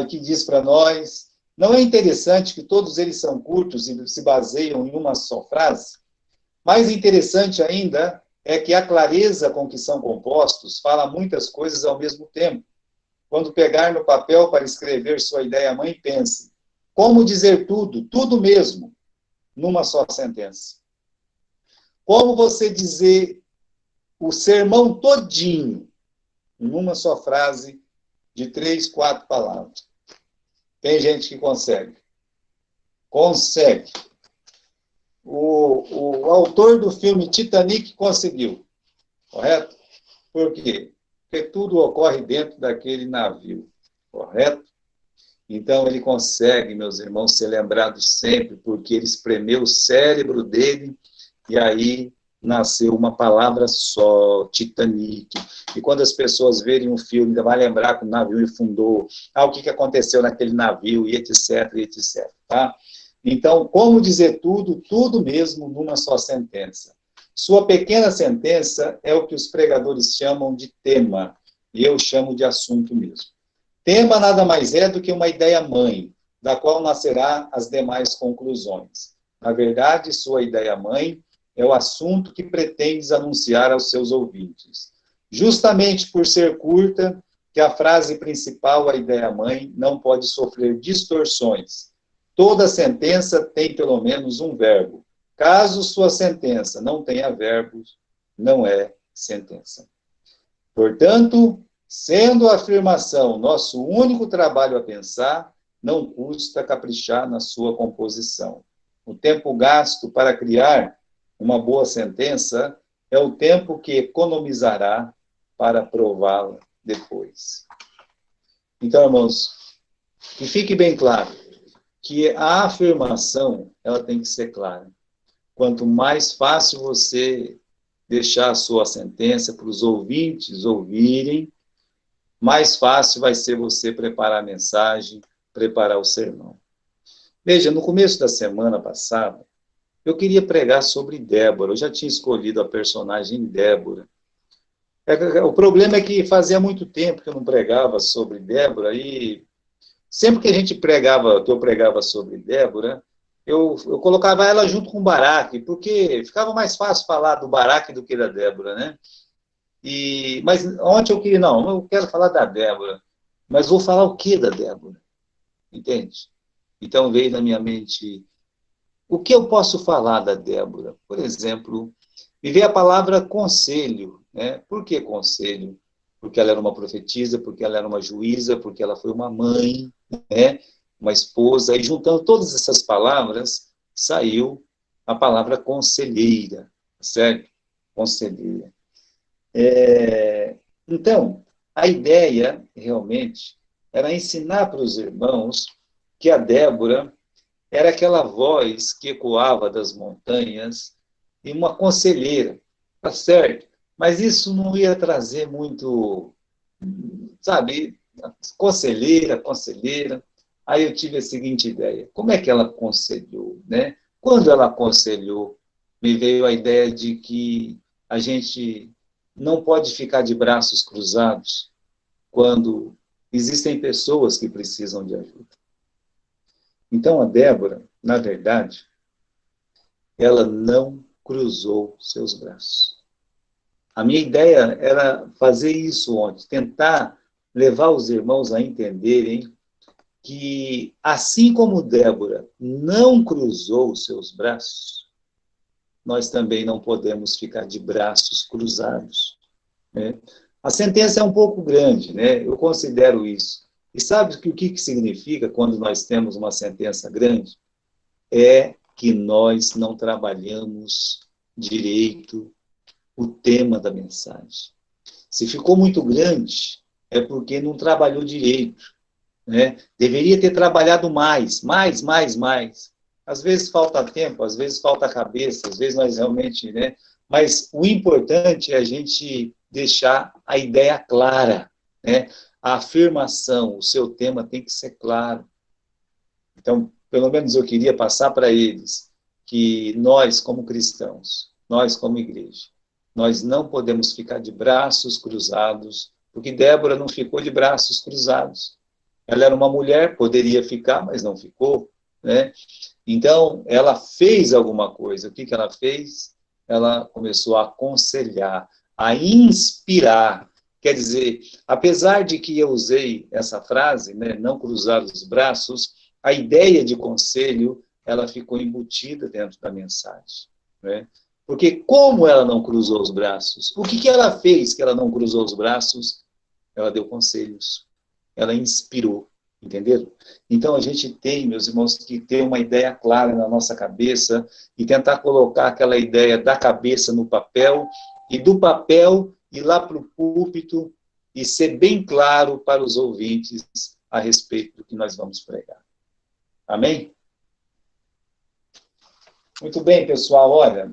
Que diz para nós... Não é interessante que todos eles são curtos e se baseiam em uma só frase? Mais interessante ainda é que a clareza com que são compostos fala muitas coisas ao mesmo tempo. Quando pegar no papel para escrever sua ideia-mãe, pense: como dizer tudo, tudo mesmo, numa só sentença? Como você dizer o sermão todinho numa só frase de 3, 4 palavras? Tem gente que consegue. consegue. O autor do filme Titanic conseguiu, correto? Por quê? Porque tudo ocorre dentro daquele navio, correto? Então, ele consegue, meus irmãos, ser lembrado sempre, porque ele espremeu o cérebro dele, e aí nasceu uma palavra só, Titanic. E quando as pessoas verem um filme, vai lembrar que o navio afundou, o que aconteceu naquele navio, e etc, e etc. Tá? Então, como dizer tudo, tudo mesmo numa só sentença. Sua pequena sentença é o que os pregadores chamam de tema, e eu chamo de assunto mesmo. Tema nada mais é do que uma ideia-mãe, da qual nascerá as demais conclusões. Na verdade, sua ideia-mãe é o assunto que pretendes anunciar aos seus ouvintes. Justamente por ser curta, que a frase principal, a ideia-mãe, não pode sofrer distorções. Toda sentença tem pelo menos um verbo. Caso sua sentença não tenha verbos, não é sentença. Portanto, sendo a afirmação nosso único trabalho a pensar, não custa caprichar na sua composição. O tempo gasto para criar uma boa sentença é o tempo que economizará para prová-la depois. Então, irmãos, que fique bem claro que a afirmação, ela tem que ser clara. Quanto mais fácil você deixar a sua sentença para os ouvintes ouvirem, mais fácil vai ser você preparar a mensagem, preparar o sermão. Veja, no começo da semana passada, eu queria pregar sobre Débora. Eu já tinha escolhido a personagem Débora. O problema é que fazia muito tempo que eu não pregava sobre Débora, e sempre que a gente pregava, que eu pregava sobre Débora, eu colocava ela junto com Baraque, porque ficava mais fácil falar do Baraque do que da Débora, né? Mas ontem eu queria, não, eu quero falar da Débora, mas vou falar o que da Débora? Entende? Então veio na minha mente, o que eu posso falar da Débora? Por exemplo, me veio a palavra conselho, né? Por que conselho? Porque ela era uma profetisa, porque ela era uma juíza, porque ela foi uma mãe, né? Uma esposa, e juntando todas essas palavras, saiu a palavra conselheira, certo? Conselheira. Então, a ideia, realmente, era ensinar para os irmãos que a Débora era aquela voz que ecoava das montanhas e uma conselheira, tá certo? Mas isso não ia trazer muito, sabe, conselheira. Aí eu tive a seguinte ideia, como é que ela aconselhou, né? Quando ela aconselhou, me veio a ideia de que a gente não pode ficar de braços cruzados quando existem pessoas que precisam de ajuda. Então, a Débora, na verdade, ela não cruzou seus braços. A minha ideia era fazer isso ontem, tentar levar os irmãos a entenderem que, assim como Débora não cruzou seus braços, nós também não podemos ficar de braços cruzados, né? A sentença é um pouco grande, né? Eu considero isso. E sabe o que significa quando nós temos uma sentença grande? É que nós não trabalhamos direito o tema da mensagem. Se ficou muito grande, é porque não trabalhou direito, né? Deveria ter trabalhado mais. Às vezes falta tempo, às vezes falta cabeça, às vezes nós realmente, né? Mas o importante é a gente deixar a ideia clara, né? A afirmação, o seu tema tem que ser claro. Então, pelo menos eu queria passar para eles que nós, como cristãos, nós, como igreja, nós não podemos ficar de braços cruzados, porque Débora não ficou de braços cruzados. Ela era uma mulher, poderia ficar, mas não ficou, né? Então, ela fez alguma coisa. O que ela fez? Ela começou a aconselhar, a inspirar. Quer dizer, apesar de que eu usei essa frase, né, não cruzar os braços, a ideia de conselho, ela ficou embutida dentro da mensagem, né? Porque como ela não cruzou os braços? O que ela fez que ela não cruzou os braços? Ela deu conselhos, ela inspirou. Entenderam? Então, a gente tem, meus irmãos, que ter uma ideia clara na nossa cabeça e tentar colocar aquela ideia da cabeça no papel e do papel ir lá para o púlpito e ser bem claro para os ouvintes a respeito do que nós vamos pregar. Amém? Muito bem, pessoal. Olha,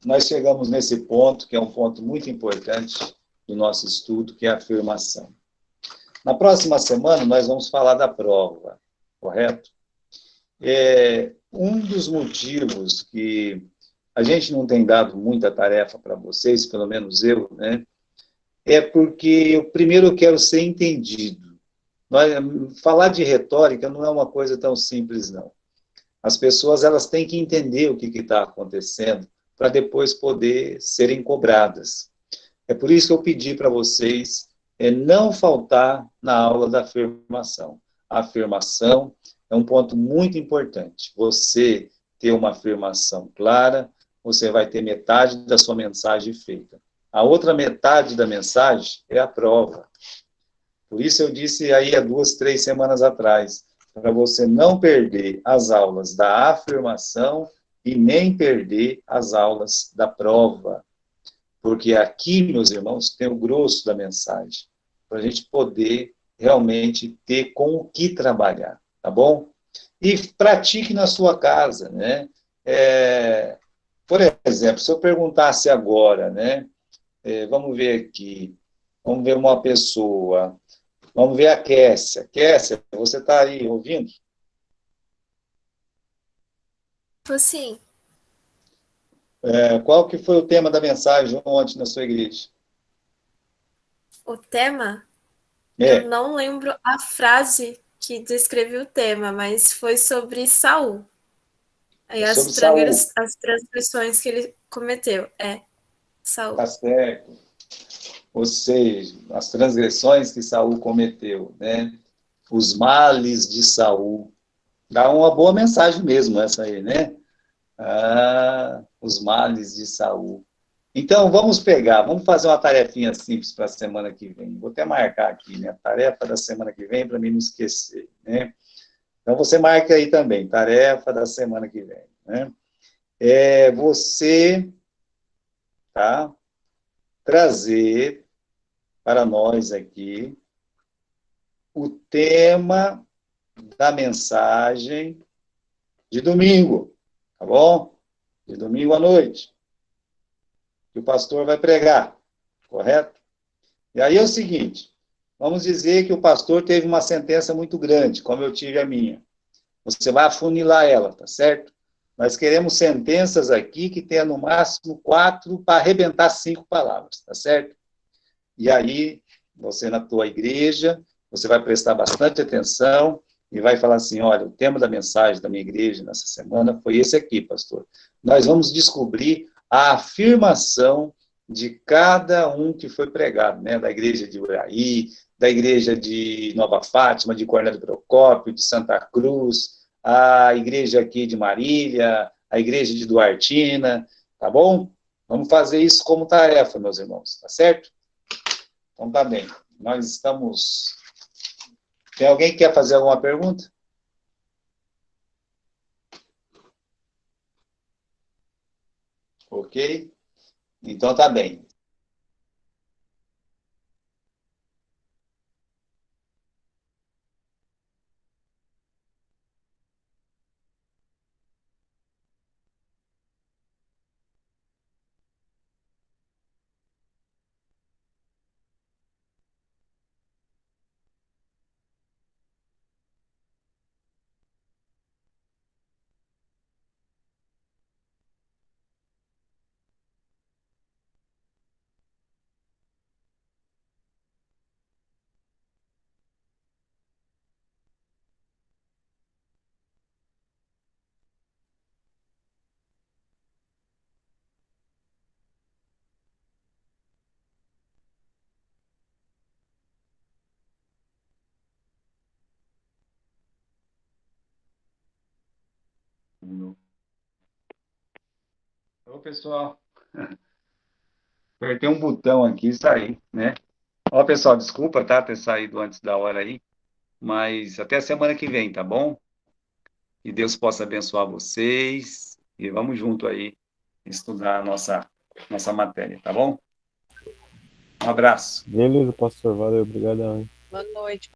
nós chegamos nesse ponto, que é um ponto muito importante do nosso estudo, que é a afirmação. Na próxima semana, nós vamos falar da prova, correto? Um dos motivos que a gente não tem dado muita tarefa para vocês, pelo menos eu, né? É porque eu primeiro quero ser entendido. Falar de retórica não é uma coisa tão simples, não. As pessoas elas têm que entender o que está acontecendo para depois poder serem cobradas. É por isso que eu pedi para vocês não faltar na aula da afirmação. A afirmação é um ponto muito importante. Você ter uma afirmação clara, você vai ter metade da sua mensagem feita. A outra metade da mensagem é a prova. Por isso eu disse aí há 2, 3 semanas atrás, para você não perder as aulas da afirmação e nem perder as aulas da prova. Porque aqui, meus irmãos, tem o grosso da mensagem, para a gente poder realmente ter com o que trabalhar, tá bom? E pratique na sua casa, né? Por exemplo, se eu perguntasse agora, né? Vamos ver aqui, vamos ver uma pessoa, vamos ver a Kessia. Kessia, você está aí ouvindo? Tô sim. Qual que foi o tema da mensagem ontem na sua igreja? O tema? É. Eu não lembro a frase que descreve o tema, mas foi sobre Saul. Aí Sobre Saul. as transgressões que ele cometeu. Saul. Tá certo. Ou seja, as transgressões que Saul cometeu, né? Os males de Saul. Dá uma boa mensagem mesmo essa aí, né? Os males de Saul. Então, vamos fazer uma tarefinha simples para a semana que vem. Vou até marcar aqui, né? Tarefa da semana que vem, para mim não esquecer, né? Então, você marca aí também, tarefa da semana que vem, né? Você, tá? Trazer para nós aqui o tema da mensagem de domingo, tá bom? De domingo à noite, que o pastor vai pregar, correto? E aí é o seguinte, vamos dizer que o pastor teve uma sentença muito grande, como eu tive a minha. Você vai afunilar ela, tá certo? Nós queremos sentenças aqui que tenha no máximo 4 para arrebentar 5 palavras, tá certo? E aí, você na tua igreja, você vai prestar bastante atenção e vai falar assim, olha, o tema da mensagem da minha igreja nessa semana foi esse aqui, pastor. Nós vamos descobrir a afirmação de cada um que foi pregado, né? Da igreja de Uraí, da igreja de Nova Fátima, de Cornélio Procópio, de Santa Cruz, a igreja aqui de Marília, a igreja de Duartina, tá bom? Vamos fazer isso como tarefa, meus irmãos, tá certo? Então, tá bem. Nós estamos... Tem alguém que quer fazer alguma pergunta? Ok? Então, tá bem. Ô, pessoal. Apertei um botão aqui e saí, né? Ó, pessoal, desculpa, tá, ter saído antes da hora aí, mas até a semana que vem, tá bom? Que Deus possa abençoar vocês e vamos junto aí estudar a nossa matéria, tá bom? Um abraço. Beleza, pastor. Valeu, obrigadão. Boa noite.